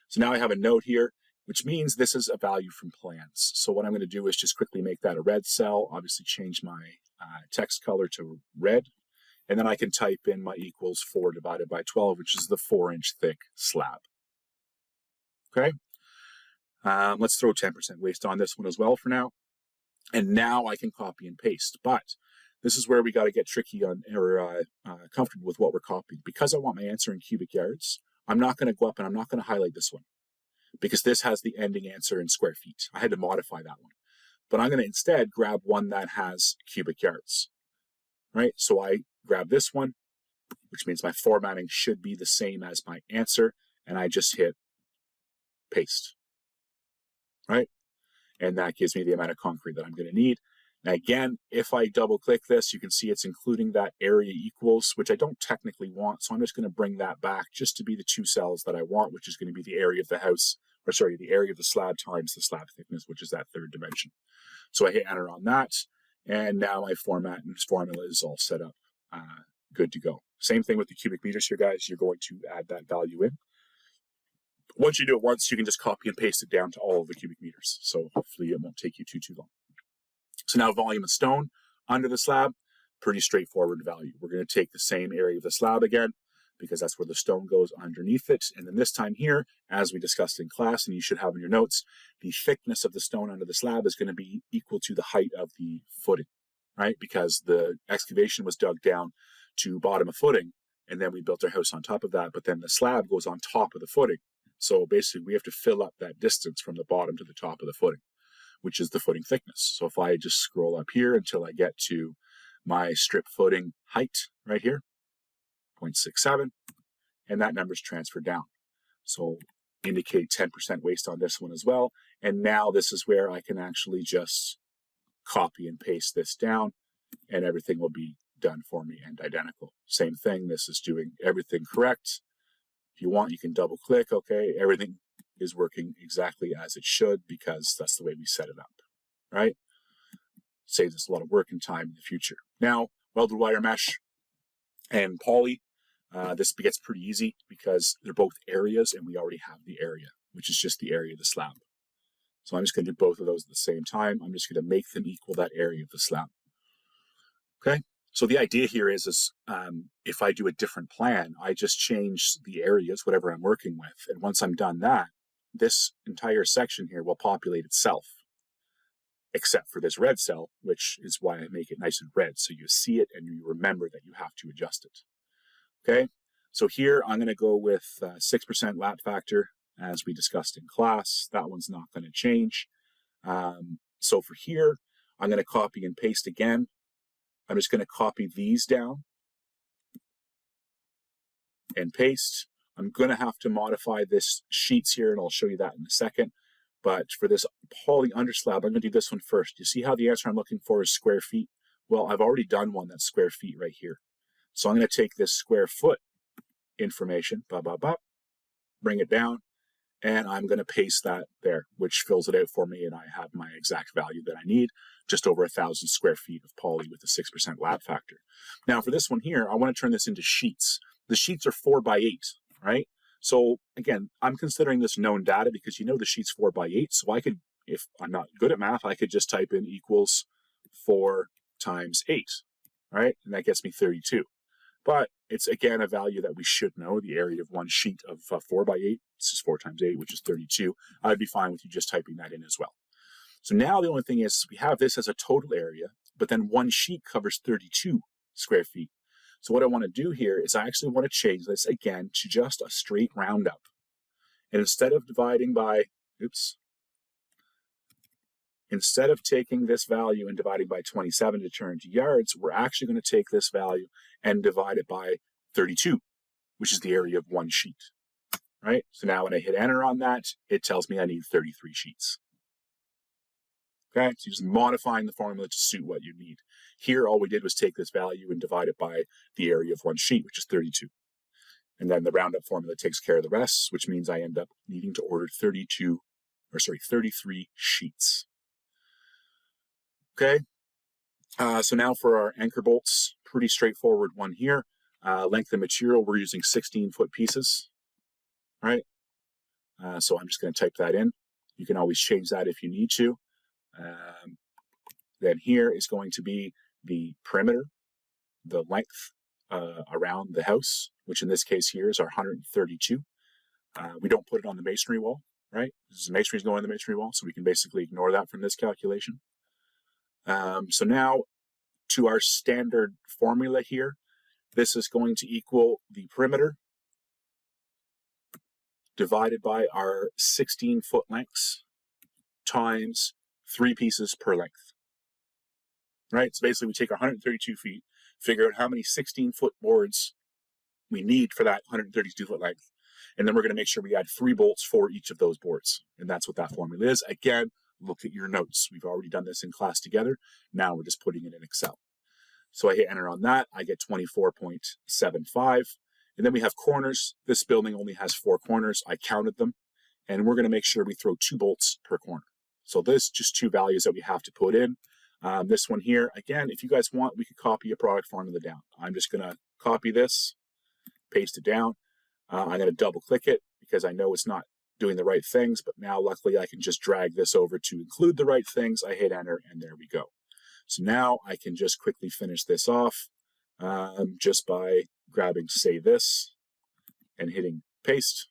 So now I have a note here, which means this is a value from plans. So what I'm going to do is just quickly make that a red cell, obviously change my text color to red, and then I can type in my equals 4 divided by 12, which is the 4-inch thick slab. Okay, let's throw 10% waste on this one as well for now. And now I can copy and paste, but this is where we got to get tricky on or comfortable with what we're copying. Because I want my answer in cubic yards, I'm not going to go up and I'm not going to highlight this one because this has the ending answer in square feet. I had to modify that one. But I'm going to instead grab one that has cubic yards, right? So I grab this one, which means my formatting should be the same as my answer, and I just hit paste, right? And that gives me the amount of concrete that I'm going to need. Now again, if I double click this, you can see it's including that area equals, which I don't technically want. So I'm just going to bring that back just to be the 2 cells that I want, which is going to be the area of the house, or sorry, the area of the slab times the slab thickness, which is that 3rd dimension. So I hit enter on that, and now my format and formula is all set up, good to go. Same thing with the cubic meters here, guys. You're going to add that value in. Once you do it once, you can just copy and paste it down to all of the cubic meters. So hopefully it won't take you too long. So now volume of stone under the slab, pretty straightforward value. We're going to take the same area of the slab again, because that's where the stone goes underneath it. And then this time here, as we discussed in class, and you should have in your notes, the thickness of the stone under the slab is going to be equal to the height of the footing, right? Because the excavation was dug down to bottom of footing, and then we built our house on top of that, but then the slab goes on top of the footing. So basically we have to fill up that distance from the bottom to the top of the footing, which is the footing thickness. So if I just scroll up here until I get to my strip footing height right here, 0.67, and that number's transferred down. So indicate 10% waste on this one as well. And now this is where I can actually just copy and paste this down, and everything will be done for me and identical. Same thing, this is doing everything correct. If you want, you can double click, okay, everything is working exactly as it should because that's the way we set it up, right? Saves us a lot of work and time in the future. Now, welded wire mesh and poly, this gets pretty easy because they're both areas and we already have the area, which is just the area of the slab. So I'm just going to do both of those at the same time. I'm just going to make them equal that area of the slab. Okay, so the idea here is if I do a different plan, I just change the areas, whatever I'm working with. And once I'm done that, this entire section here will populate itself, except for this red cell, which is why I make it nice and red. So you see it and you remember that you have to adjust it. Okay, so here I'm going to go with 6% lap factor, as we discussed in class. That one's not going to change. So for here, I'm going to copy and paste again. I'm just going to copy these down and paste. I'm going to have to modify this sheets here, and I'll show you that in a second. But for this poly underslab, I'm going to do this one first. You see how the answer I'm looking for is square feet? Well, I've already done one that's square feet right here. So I'm going to take this square foot information, bring it down, and I'm going to paste that there, which fills it out for me, and I have my exact value that I need, just over 1,000 square feet of poly with a 6% lap factor. Now for this one here, I want to turn this into sheets. The sheets are 4x8, right? So again, I'm considering this known data because you know the sheet's 4x8, so I could, if I'm not good at math, I could just type in equals 4 times 8, right? And that gets me 32. But it's, again, a value that we should know, the area of one sheet of 4x8. This is 4 times 8, which is 32. I'd be fine with you just typing that in as well. So now the only thing is we have this as a total area, but then one sheet covers 32 square feet. So what I want to do here is I actually want to change this again to just a straight roundup. And instead of dividing by, instead of taking this value and dividing by 27 to turn into yards, we're actually going to take this value and divide it by 32, which is the area of one sheet, right? So now when I hit enter on that, it tells me I need 33 sheets. Okay, so you're just modifying the formula to suit what you need. Here, all we did was take this value and divide it by the area of one sheet, which is 32. And then the roundup formula takes care of the rest, which means I end up needing to order 33 sheets. Okay, so now for our anchor bolts, pretty straightforward one here. Length of material, we're using 16-foot pieces, right? So I'm just going to type that in. You can always change that if you need to. Then here is going to be the perimeter, the length around the house, which in this case here is our 132. We don't put it on the masonry wall, right? This masonry is going on the masonry wall, so we can basically ignore that from this calculation. So now to our standard formula here, this is going to equal the perimeter divided by our 16-foot lengths times 3 pieces per length, right? So basically we take our 132 feet, figure out how many 16-foot boards we need for that 132-foot length, and then we're going to make sure we add 3 bolts for each of those boards, and that's what that formula is. Again, look at your notes. We've already done this in class together. Now we're just putting it in Excel. So I hit enter on that. I get 24.75. And then we have corners. This building only has 4 corners. I counted them. And we're going to make sure we throw 2 bolts per corner. So there's just 2 values that we have to put in. This one here, again, if you guys want, we could copy a product formula down. I'm just going to copy this, paste it down. I'm going to double click it because I know it's not doing the right things, but now luckily I can just drag this over to include the right things. I hit enter and there we go. So now I can just quickly finish this off just by grabbing, say, this and hitting paste,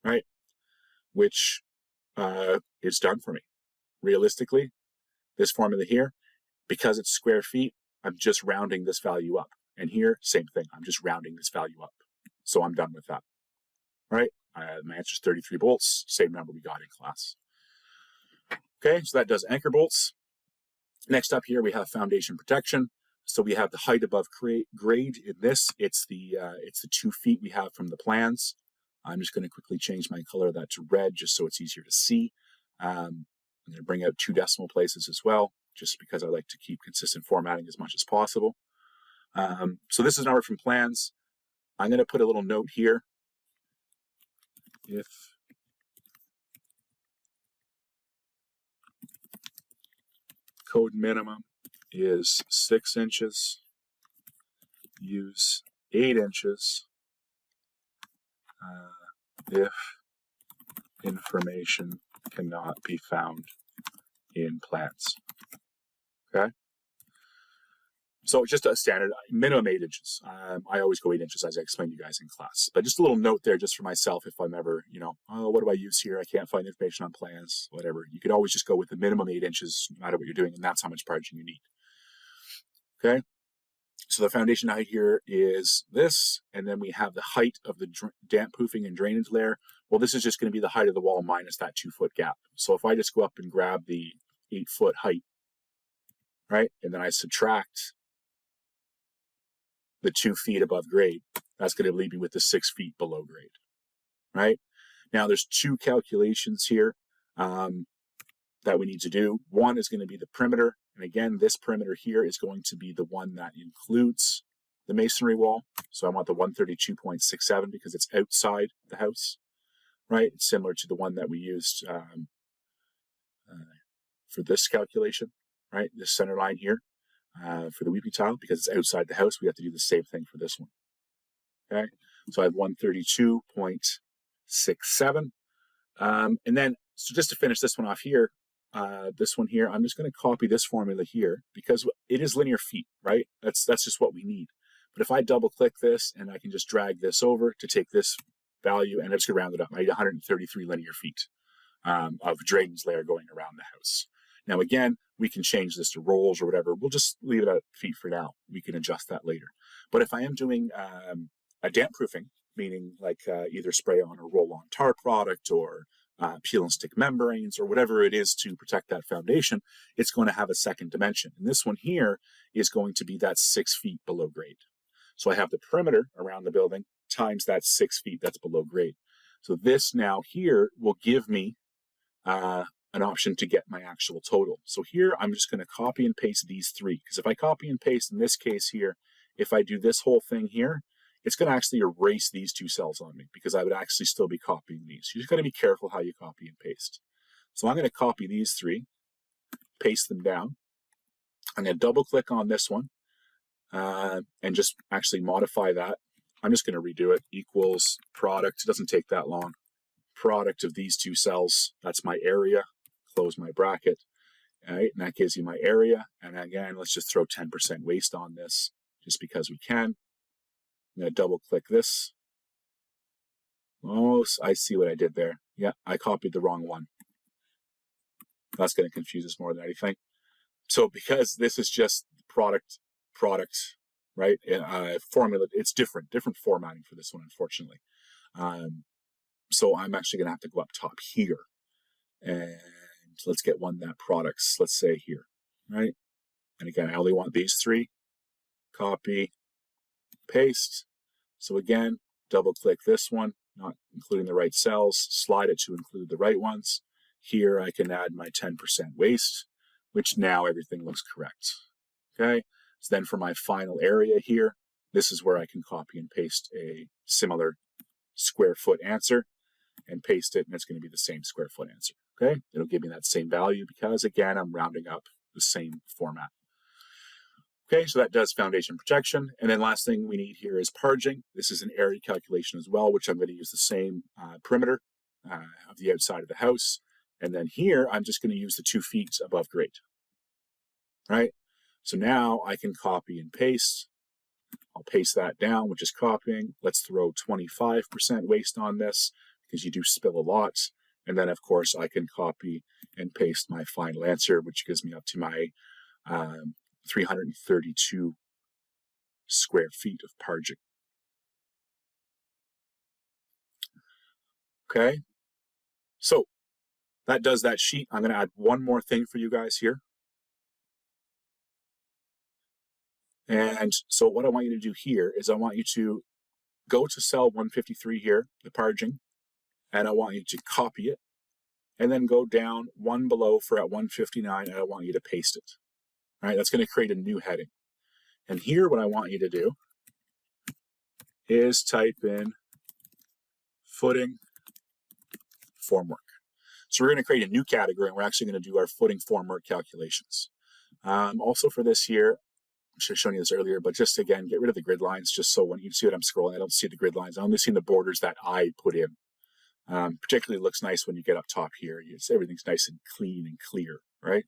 right? Which is done for me. Realistically, this formula here, because it's square feet, I'm just rounding this value up. And here, same thing, I'm just rounding this value up. So I'm done with that. All right, My answer is 33 bolts, same number we got in class. Okay, so that does anchor bolts. Next up here, we have foundation protection. So we have the height above grade in this. It's the 2 feet we have from the plans. I'm just going to quickly change my color of that to red just so it's easier to see. I'm going to bring out 2 decimal places as well, just because I like to keep consistent formatting as much as possible. So this is a number from plans. I'm going to put a little note here. If code minimum is 6 inches, use 8 inches if information cannot be found in plans. Okay? So just a standard minimum 8 inches. I always go 8 inches as I explained to you guys in class. But just a little note there just for myself if I'm ever, oh, what do I use here? I can't find information on plans, whatever. You could always just go with the minimum 8 inches no matter what you're doing, and that's how much parging you need. Okay? So the foundation height here is this, and then we have the height of the damp proofing and drainage layer. Well, this is just going to be the height of the wall minus that 2-foot gap. So if I just go up and grab the 8-foot height, right, and then I subtract the 2 feet above grade, that's going to leave me with the 6 feet below grade, right? Now there's 2 calculations here that we need to do. One is going to be the perimeter, and again, this perimeter here is going to be the one that includes the masonry wall. So I want the 132.67 because it's outside the house, right? It's similar to the one that we used for this calculation, right? This center line here. For the weeping tile, because it's outside the house, we have to do the same thing for this one. Okay, so I have 132.67. And then, so just to finish this one off here, this one here, I'm just going to copy this formula here because it is linear feet, right? That's just what we need. But if I double click this and I can just drag this over to take this value and I'm just going to round it up, I need 133 linear feet of drainage layer going around the house. Now, again, we can change this to rolls or whatever. We'll just leave it at feet for now. We can adjust that later. But if I am doing a damp proofing, meaning like either spray on or roll on tar product or peel and stick membranes or whatever it is to protect that foundation, it's going to have a second dimension. And this one here is going to be that 6 feet below grade. So I have the perimeter around the building times that 6 feet that's below grade. So this now here will give me an option to get my actual total. So here I'm just going to copy and paste these 3, because if I copy and paste in this case here, if I do this whole thing here, it's going to actually erase these 2 cells on me because I would actually still be copying these. You just got to be careful how you copy and paste. So I'm going to copy these 3, paste them down. I'm going to double click on this one and just actually modify that. I'm just going to redo it. Equals product. It doesn't take that long. Product of these 2 cells. That's my area. Close my bracket. All right, and that gives you my area. And again, let's just throw 10% waste on this just because we can. I'm going to double click this. Oh, I see what I did there. Yeah, I copied the wrong one. That's going to confuse us more than anything. So because this is just product, right? Formula, it's different formatting for this one, unfortunately. So I'm actually going to have to go up top here. And let's get one that products, let's say here, right? And again, I only want these 3. Copy, paste. So again, double click this one, not including the right cells, slide it to include the right ones. Here I can add my 10% waste, which now everything looks correct. Okay, so then for my final area here, this is where I can copy and paste a similar square foot answer and paste it, and it's going to be the same square foot answer. Okay, it'll give me that same value because, again, I'm rounding up the same format. Okay, so that does foundation protection. And then last thing we need here is parging. This is an area calculation as well, which I'm going to use the same perimeter of the outside of the house. And then here, I'm just going to use the 2 feet above grade. Right? So now I can copy and paste. I'll paste that down, which is copying. Let's throw 25% waste on this because you do spill a lot. And then, of course, I can copy and paste my final answer, which gives me up to my 332 square feet of parging. Okay, so that does that sheet. I'm going to add one more thing for you guys here. And so what I want you to do here is I want you to go to cell 153 here, the parging, and I want you to copy it, and then go down one below for at 159, and I want you to paste it. All right, that's going to create a new heading. And here what I want you to do is type in footing formwork. So we're going to create a new category, and we're actually going to do our footing formwork calculations. Also for this here, I should have shown you this earlier, but just again, get rid of the grid lines just so when you see what I'm scrolling, I don't see the grid lines. I only see the borders that I put in. Particularly looks nice when you get up top here. Everything's nice and clean and clear, right?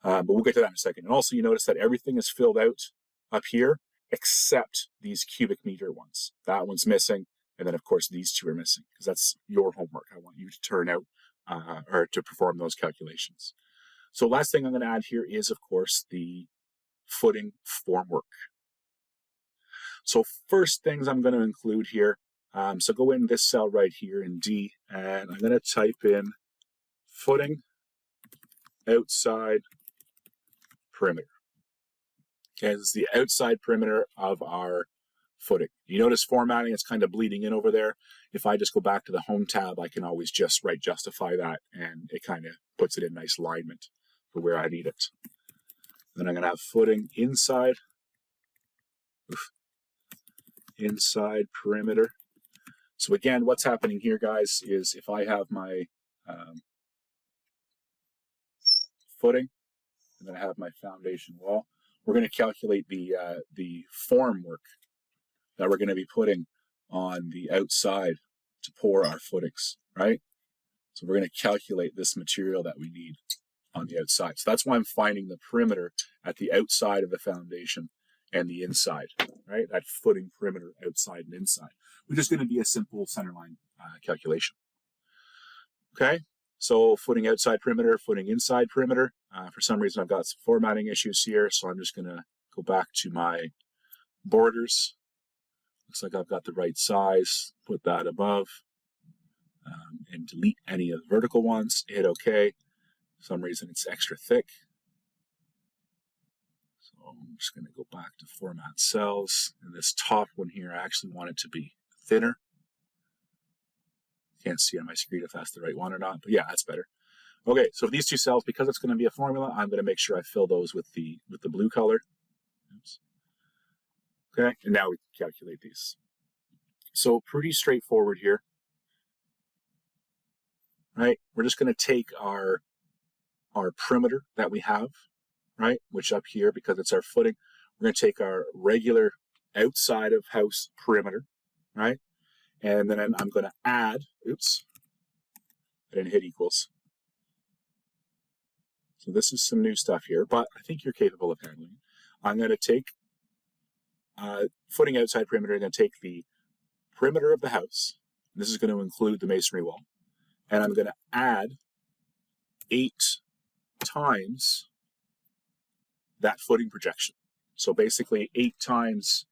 But we'll get to that in a second. And also you notice that everything is filled out up here except these cubic meter ones. That one's missing. And then of course these two are missing because that's your homework. I want you to turn out or to perform those calculations. So last thing I'm going to add here is of course the footing formwork. So first things I'm going to include here, so go in this cell right here in D, and I'm going to type in footing outside perimeter. Okay, this is the outside perimeter of our footing. You notice formatting, it's kind of bleeding in over there. If I just go back to the home tab, I can always just justify that, and it kind of puts it in nice alignment for where I need it. Then I'm going to have footing inside, inside perimeter. So again, what's happening here, guys, is if I have my footing, and then I have my foundation wall, we're going to calculate the formwork that we're going to be putting on the outside to pour our footings, right? So we're going to calculate this material that we need on the outside. So that's why I'm finding the perimeter at the outside of the foundation and the inside, right? That footing perimeter outside and inside, which is going to be a simple centerline calculation. Okay, so footing outside perimeter, footing inside perimeter. For some reason, I've got some formatting issues here, so I'm just going to go back to my borders. Looks like I've got the right size. Put that above and delete any of the vertical ones. Hit OK. For some reason, it's extra thick. So I'm just going to go back to format cells. And this top one here, I actually want it to be thinner. Can't see on my screen if that's the right one or not, but yeah, that's better. Okay, so these two cells, because it's going to be a formula, I'm going to make sure I fill those with the blue color. Oops. Okay, and now we can calculate these. So pretty straightforward here. Right, we're just going to take our perimeter that we have, right, which up here, because it's our footing, we're going to take our regular outside of house perimeter, right, and then I'm going to add, oops, I didn't hit equals. So this is some new stuff here, but I think you're capable of handling it. I'm going to take footing outside perimeter. I'm going to take the perimeter of the house. This is going to include the masonry wall. And I'm going to add 8 times that footing projection. So basically 8 times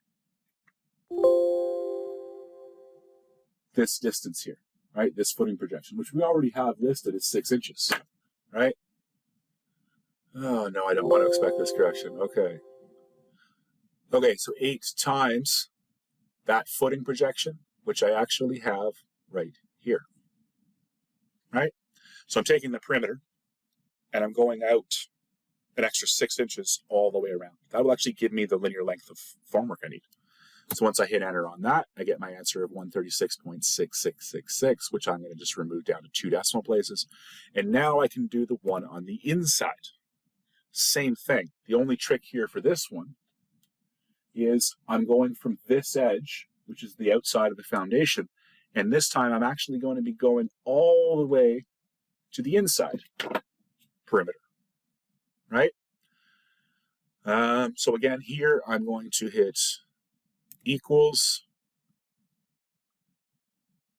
this distance here, right? This footing projection, which we already have listed as 6 inches, right? Oh, no, I don't want to expect this correction. Okay. Okay, so 8 times that footing projection, which I actually have right here, right? So I'm taking the perimeter and I'm going out an extra 6 inches all the way around. That will actually give me the linear length of formwork I need. So once I hit enter on that, I get my answer of 136.6666, which I'm going to just remove down to 2 decimal places. And now I can do the one on the inside. Same thing. The only trick here for this one is I'm going from this edge, which is the outside of the foundation, and this time I'm actually going to be going all the way to the inside perimeter, right? So again, here I'm going to hit equals.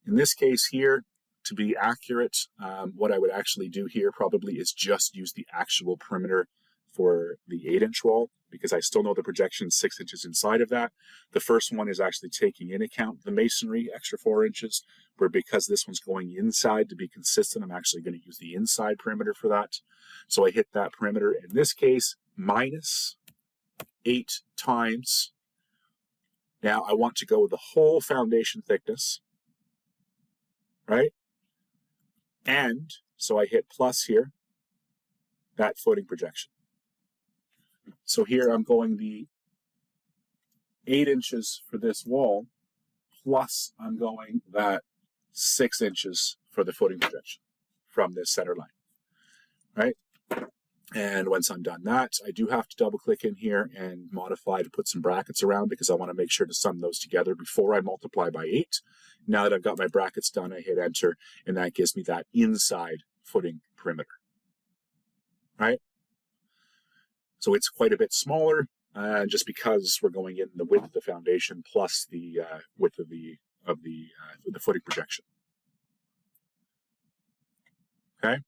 In this case here, to be accurate, what I would actually do here probably is just use the actual perimeter for the 8-inch wall, because I still know the projection is 6 inches inside of that. The first one is actually taking in account the masonry, extra 4 inches, where because this one's going inside to be consistent, I'm actually going to use the inside perimeter for that. So I hit that perimeter, in this case, minus 8 times. Now I want to go with the whole foundation thickness, right? And so I hit plus here, that footing projection. So here I'm going the 8 inches for this wall, plus I'm going that 6 inches for the footing projection from this center line, right? And once I'm done that, I do have to double click in here and modify to put some brackets around, because I want to make sure to sum those together before I multiply by 8. Now that I've got my brackets done, I hit enter, and that gives me that inside footing perimeter, right? So it's quite a bit smaller, just because we're going in the width of the foundation plus the width of the footing projection. Okay.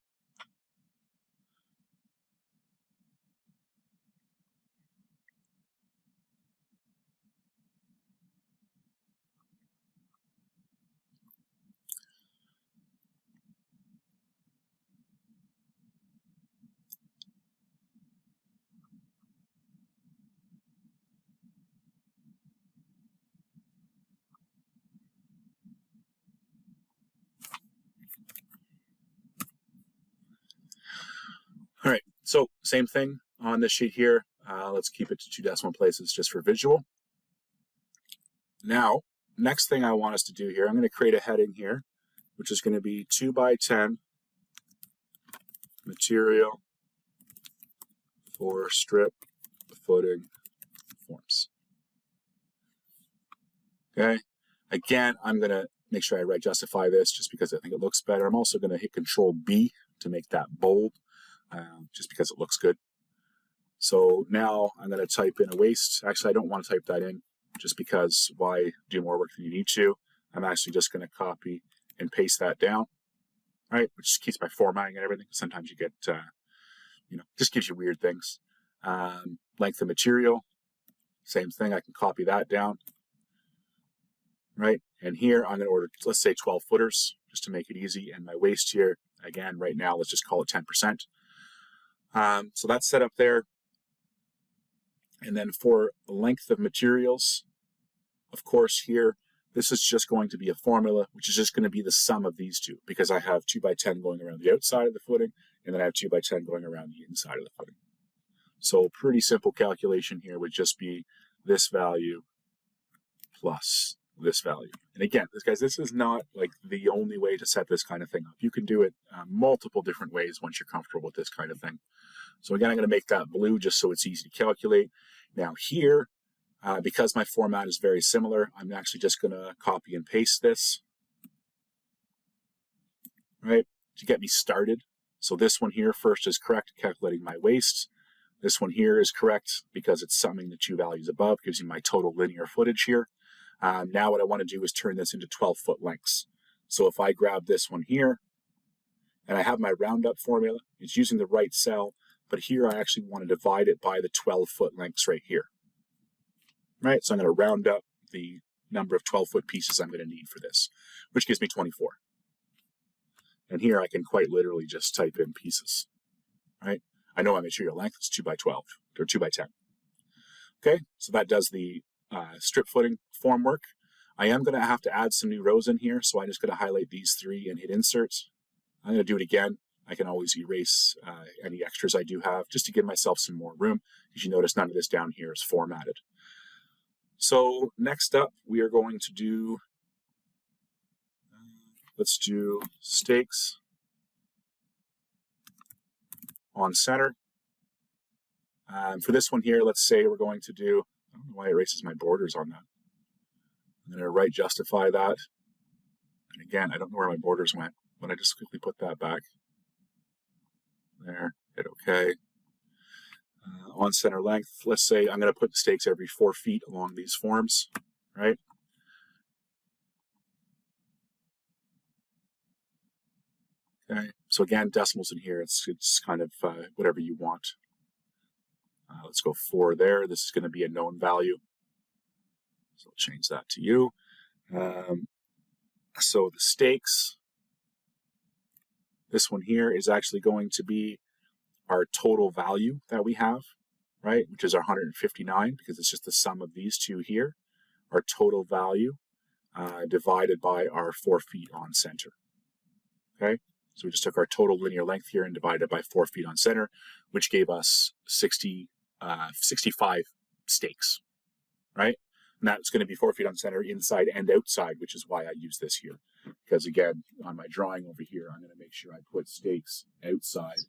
All right, so same thing on this sheet here. Let's keep it to 2 decimal places just for visual. Now, next thing I want us to do here, I'm going to create a heading here, which is going to be 2 by 10 material for strip footing forms. Okay, again, I'm going to make sure I right justify this just because I think it looks better. I'm also going to hit Control B to make that bold, just because it looks good. So now I'm going to type in a waist. Actually, I don't want to type that in, just because why do more work than you need to. I'm actually just going to copy and paste that down, right? Which keeps my formatting and everything. Sometimes you get, just gives you weird things. Length of material, same thing. I can copy that down, right? And here I'm going to order, let's say 12 footers, just to make it easy. And my waist here, again, right now, let's just call it 10%. So that's set up there. And then for length of materials, of course, here, this is just going to be a formula, which is just going to be the sum of these two, because I have 2 by 10 going around the outside of the footing, and then I have 2 by 10 going around the inside of the footing. So pretty simple calculation here would just be this value plus this value. And again, guys, this is not like the only way to set this kind of thing up. You can do it multiple different ways once you're comfortable with this kind of thing. So again, I'm going to make that blue just so it's easy to calculate. Now here, because my format is very similar, I'm actually just going to copy and paste this, right, to get me started. So this one here first is correct, calculating my waist. This one here is correct because it's summing the 2 values above, gives you my total linear footage here. Now what I want to do is turn this into 12-foot lengths. So if I grab this one here, and I have my roundup formula, it's using the right cell, but here I actually want to divide it by the 12-foot lengths right here. Right, so I'm going to round up the number of 12-foot pieces I'm going to need for this, which gives me 24. And here I can quite literally just type in pieces, right? I know my material length is 2 by 12, or 2 by 10. Okay, so that does the strip footing form work. I am going to have to add some new rows in here, so I'm just going to highlight these 3 and hit insert. I'm going to do it again. I can always erase any extras I do have just to give myself some more room, because you notice none of this down here is formatted. So next up, we are going to do, let's do stakes on center. For this one here, let's say we're going to do, I don't know why it erases my borders on that. I'm going to right justify that. And again, I don't know where my borders went, but I just quickly put that back. There, hit OK. On center length, let's say I'm going to put the stakes every 4 feet along these forms, right? Okay, so again, decimals in here, it's kind of whatever you want. Let's go 4 there. This is going to be a known value. So I'll change that to U. So the stakes, this one here is actually going to be our total value that we have, right? Which is our 159 because it's just the sum of these two here. Our total value divided by our 4 feet on center. Okay, so we just took our total linear length here and divided by 4 feet on center, which gave us 65 stakes, right? And that's going to be 4 feet on center inside and outside, which is why I use this here. Because again, on my drawing over here, I'm going to make sure I put stakes outside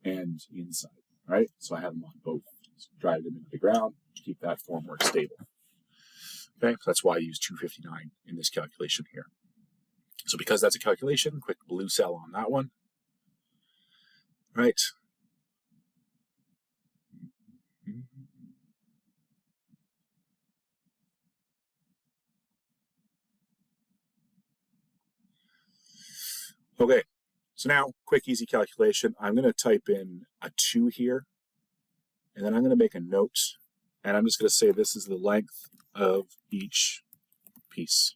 and inside, right? So I have them on both. Just drive them into the ground to keep that formwork stable. Okay, so that's why I use 259 in this calculation here. So because that's a calculation, quick blue cell on that one. Right. Okay, so now quick easy calculation. I'm going to type in a 2 here, and then I'm going to make a note, and I'm just going to say this is the length of each piece.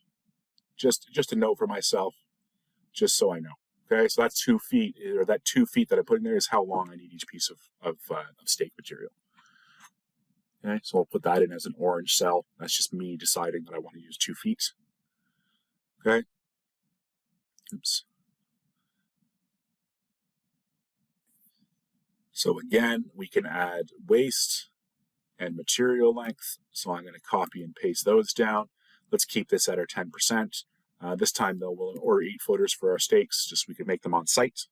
Just a note for myself, just so I know. Okay, so that's 2 feet, or that 2 feet that I put in there is how long I need each piece of stake material. Okay, so I'll put that in as an orange cell. That's just me deciding that I want to use 2 feet. Okay. Oops. So again, we can add waste and material length. So I'm going to copy and paste those down. Let's keep this at our 10%. This time, though, we'll order 8 footers for our stakes, just so we can make them on site.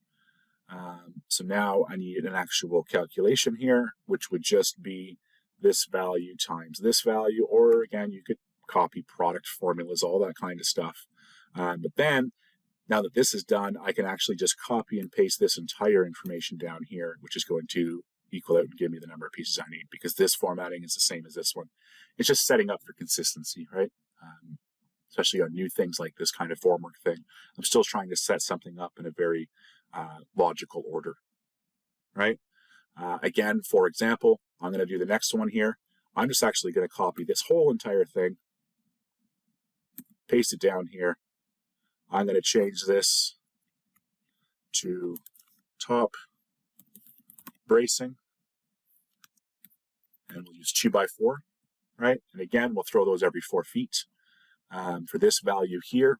So now I need an actual calculation here, which would just be this value times this value, or again, you could copy product formulas, all that kind of stuff. But then, now that this is done, I can actually just copy and paste this entire information down here, which is going to equal out and give me the number of pieces I need, because this formatting is the same as this one. It's just setting up for consistency, right? Especially on new things like this kind of formwork thing. I'm still trying to set something up in a very logical order, right? Again, for example, I'm going to do the next one here. I'm just actually going to copy this whole entire thing, paste it down here. I'm going to change this to top bracing, and we'll use 2x4, right? And again, we'll throw those every 4 feet. For this value here,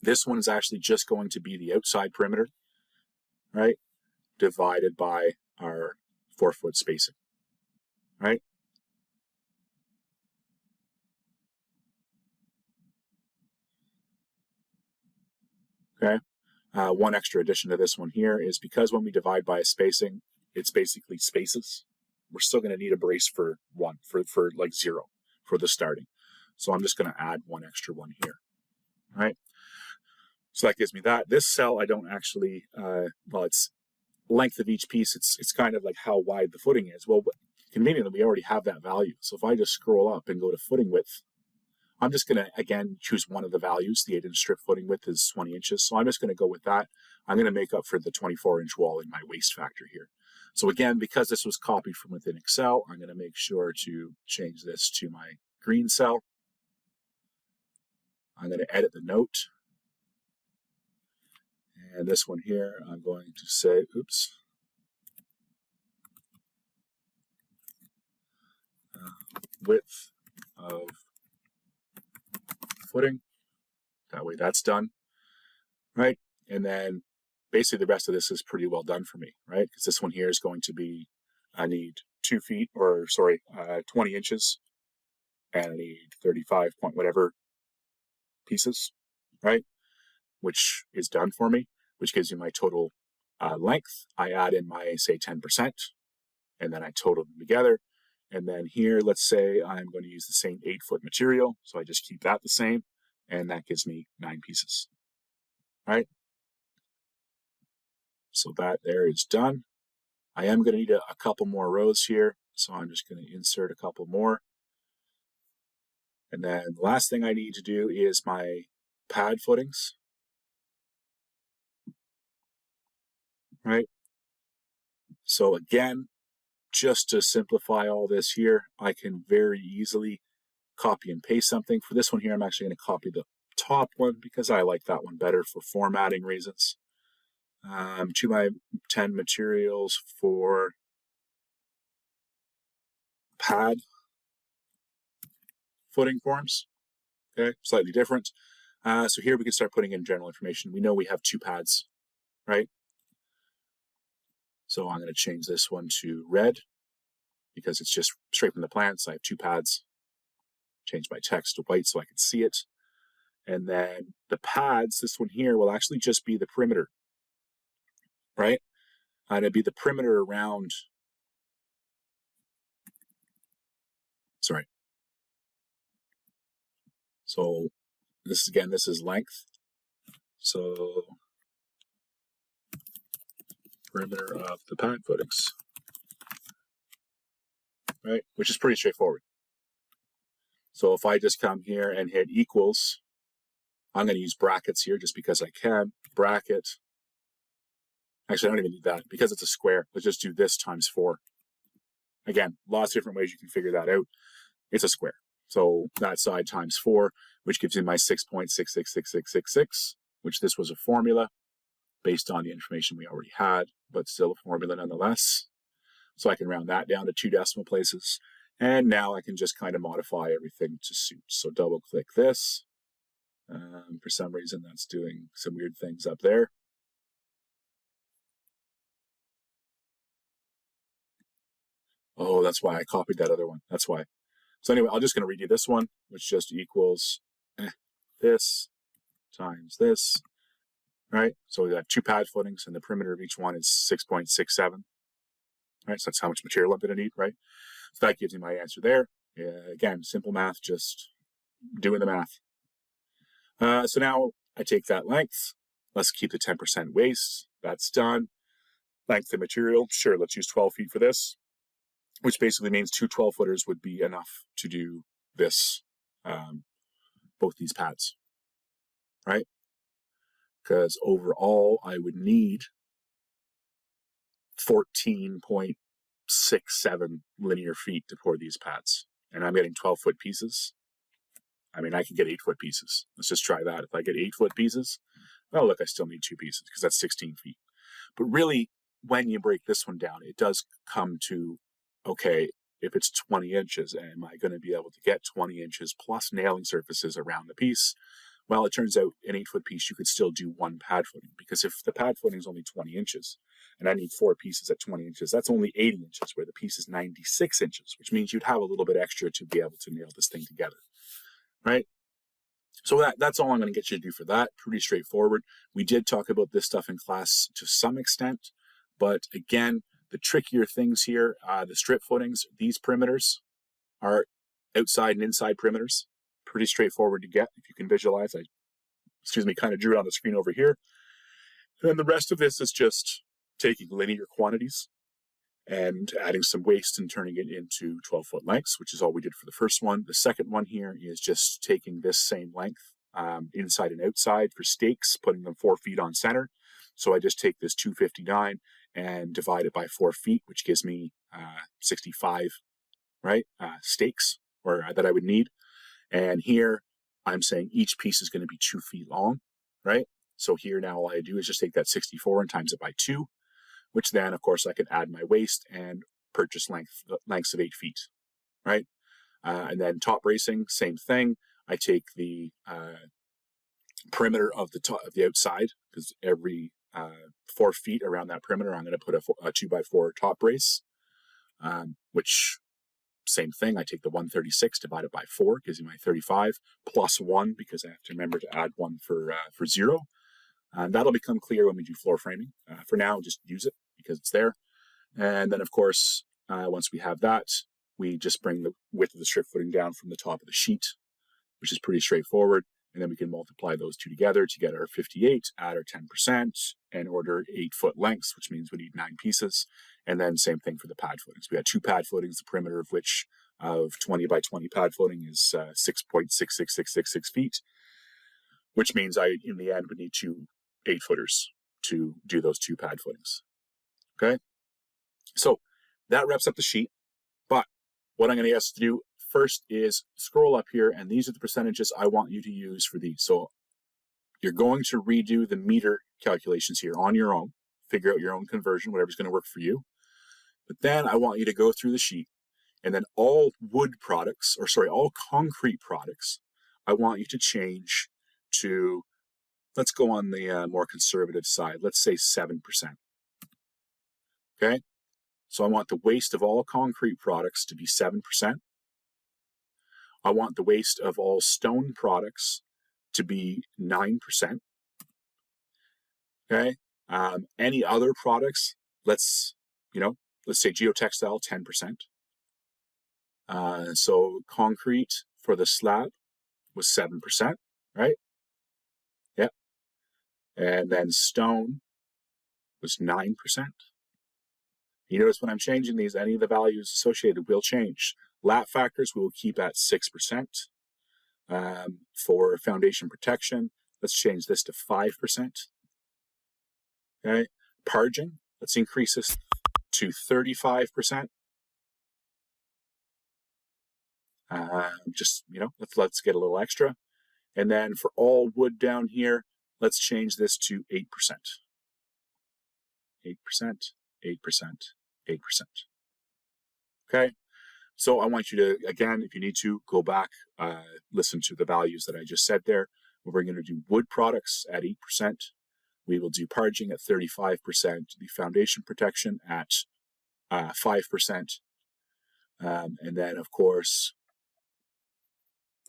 this one is actually just going to be the outside perimeter, right? Divided by our 4 foot spacing, right? Okay. One extra addition to this one here is because when we divide by a spacing, it's basically spaces. We're still going to need a brace for 1, for like 0 for the starting. So I'm just going to add 1 extra one here, right? So that gives me that. This cell I don't actually, well, it's length of each piece. It's kind of like how wide the footing is. Well, conveniently, we already have that value. So if I just scroll up and go to footing width, I'm just going to, again, choose one of the values. The 8-inch strip footing width is 20 inches. So I'm just going to go with that. I'm going to make up for the 24-inch wall in my waste factor here. So again, because this was copied from within Excel, I'm going to make sure to change this to my green cell. I'm going to edit the note. And this one here, I'm going to say, oops. Width of footing. That way that's done, right? And then basically the rest of this is pretty well done for me, right? Because this one here is going to be, I need 2 feet, or sorry, 20 inches, and I need 35 point whatever pieces, right? Which is done for me, which gives you my total length. I add in my, say, 10%, and then I total them together. And then here, let's say I'm going to use the same 8-foot material, so I just keep that the same, and that gives me 9 pieces, right? So that there is done. I am going to need a couple more rows here, so I'm just going to insert a couple more. And then the last thing I need to do is my pad footings, right? So again, just to simplify all this here, I can very easily copy and paste something. For this one here, I'm actually going to copy the top one because I like that one better for formatting reasons. 2 by 10 materials for pad footing forms. Okay, slightly different. So here we can start putting in general information. We know we have 2 pads, right? So I'm going to change this one to red because it's just straight from the plants. I have 2 pads. Change my text to white so I can see it. And then the pads, this one here, will actually just be the perimeter, right? And it'd be the perimeter around, sorry. So this again, this is length. So perimeter of the pad footings, right? Which is pretty straightforward. So if I just come here and hit equals, I'm going to use brackets here just because I can. Bracket. Actually, I don't even need that because it's a square. Let's just do this times 4. Again, lots of different ways you can figure that out. It's a square. So that side times 4, which gives you my 6.666666, which this was a formula based on the information we already had, but still a formula nonetheless. So I can round that down to 2 decimal places. And now I can just kind of modify everything to suit. So double click this. For some reason, that's doing some weird things up there. Oh, that's why I copied that other one. That's why. So anyway, I'm just going to redo this one, which just equals this times this, right? So we got 2 pad footings, and the perimeter of each one is 6.67. Right, so that's how much material I'm going to need, right? So that gives me my answer there. Again, simple math, just doing the math. So now I take that length. Let's keep the 10% waste. That's done. Length of material. Sure, let's use 12 feet for this, which basically means 2 12-footers would be enough to do this, both these pads, right? Because overall, I would need 14.67 linear feet to pour these pads. And I'm getting 12-foot pieces. I mean, I can get 8-foot pieces. Let's just try that. If I get 8-foot pieces, oh, look, I still need 2 pieces because that's 16 feet. But really, when you break this one down, it does come to, okay, if it's 20 inches, am I going to be able to get 20 inches plus nailing surfaces around the piece? Well, it turns out an 8-foot piece, you could still do 1 pad footing, because if the pad footing is only 20 inches and I need 4 pieces at 20 inches, that's only 80 inches where the piece is 96 inches, which means you'd have a little bit extra to be able to nail this thing together, right? So that's all I'm going to get you to do for that. Pretty straightforward. We did talk about this stuff in class to some extent, but again, the trickier things here, the strip footings, these perimeters are outside and inside perimeters. Pretty straightforward to get if you can visualize. I kind of drew it on the screen over here. And then the rest of this is just taking linear quantities and adding some waste and turning it into 12-foot lengths, which is all we did for the first one. The second one here is just taking this same length, inside and outside for stakes, putting them 4 feet on center. So I just take this 259 and divide it by 4 feet, which gives me 65, right, stakes that I would need. And here I'm saying each piece is going to be 2 feet long, right? So here now all I do is just take that 64 and times it by 2, which then, of course, I can add my waist and purchase lengths of 8 feet, right? And then top bracing, same thing. I take the perimeter of the outside, because every 4 feet around that perimeter, I'm going to put a 2x4 top brace, which same thing. I take the 136 divided by 4, gives me my 35 plus 1, because I have to remember to add 1 for 0. That'll become clear when we do floor framing. For now, just use it because it's there. And then, of course, once we have that, we just bring the width of the strip footing down from the top of the sheet, which is pretty straightforward. And then we can multiply those two together to get our 58, add our 10%, and order 8-foot lengths, which means we need 9 pieces. And then same thing for the pad footings. We had 2 pad footings, the perimeter of which of 20 by 20 pad footing is 6.66666 feet, which means I, in the end, would need 2 8-footers to do those 2 pad footings. Okay? So that wraps up the sheet. But what I'm going to ask you to do first is scroll up here, and these are the percentages I want you to use for these. So you're going to redo the meter calculations here on your own, figure out your own conversion, whatever's going to work for you. But then I want you to go through the sheet, and then all wood products, or sorry, all concrete products, I want you to change to, let's go on the more conservative side, let's say 7%. Okay? So I want the waste of all concrete products to be 7%. I want the waste of all stone products to be 9%. Okay? Any other products, let's say geotextile, 10%. So concrete for the slab was 7%, right? Yep. And then stone was 9%. You notice when I'm changing these, any of the values associated will change. Lat factors we will keep at 6%. For foundation protection, let's change this to 5%. Okay. Parging, let's increase this to 35%. Let's get a little extra. And then for all wood down here, let's change this to 8%. 8%, 8%, 8%. Okay. So I want you to, again, if you need to, go back, listen to the values that I just said there. We're going to do wood products at 8%. We will do parging at 35%, the foundation protection at 5%. And then, of course,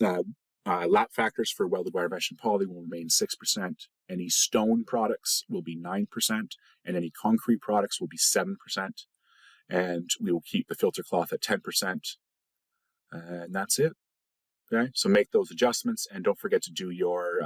lat factors for welded wire mesh and poly will remain 6%. Any stone products will be 9%, and any concrete products will be 7%. And we will keep the filter cloth at 10%. And that's it. Okay, so make those adjustments, and don't forget to do your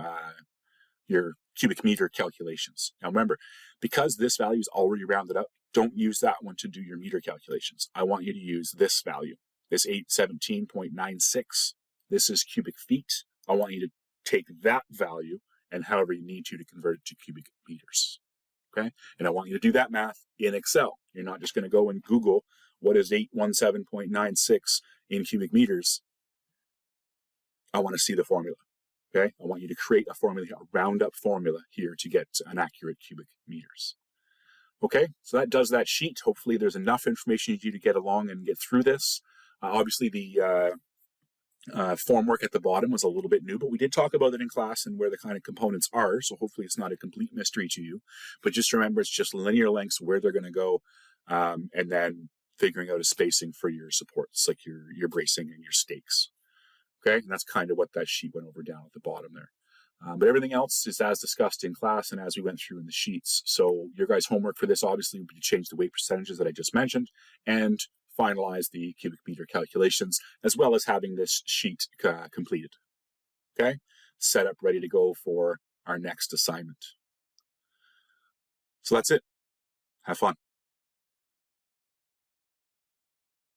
cubic meter calculations. Now remember, because this value is already rounded up, don't use that one to do your meter calculations. I want you to use this value, this 817.96. This is cubic feet. I want you to take that value and however you need to convert it to cubic meters. Okay, and I want you to do that math in Excel. You're not just going to go and Google what is 817.96 in cubic meters. I want to see the formula. Okay, I want you to create a formula, a round up formula here to get an accurate cubic meters. Okay, so that does that sheet. Hopefully there's enough information for you to get along and get through this. Obviously the formwork at the bottom was a little bit new, but we did talk about it in class and where the kind of components are, so hopefully it's not a complete mystery to you. But just remember, it's just linear lengths, where they're going to go, and then figuring out a spacing for your supports, like your bracing and your stakes. Okay, and that's kind of what that sheet went over down at the bottom there. But everything else is as discussed in class and as we went through in the sheets. So your guys' homework for this obviously would be to change the weight percentages that I just mentioned and finalize the cubic meter calculations, as well as having this sheet completed. Okay, set up, ready to go for our next assignment. So that's it. Have fun.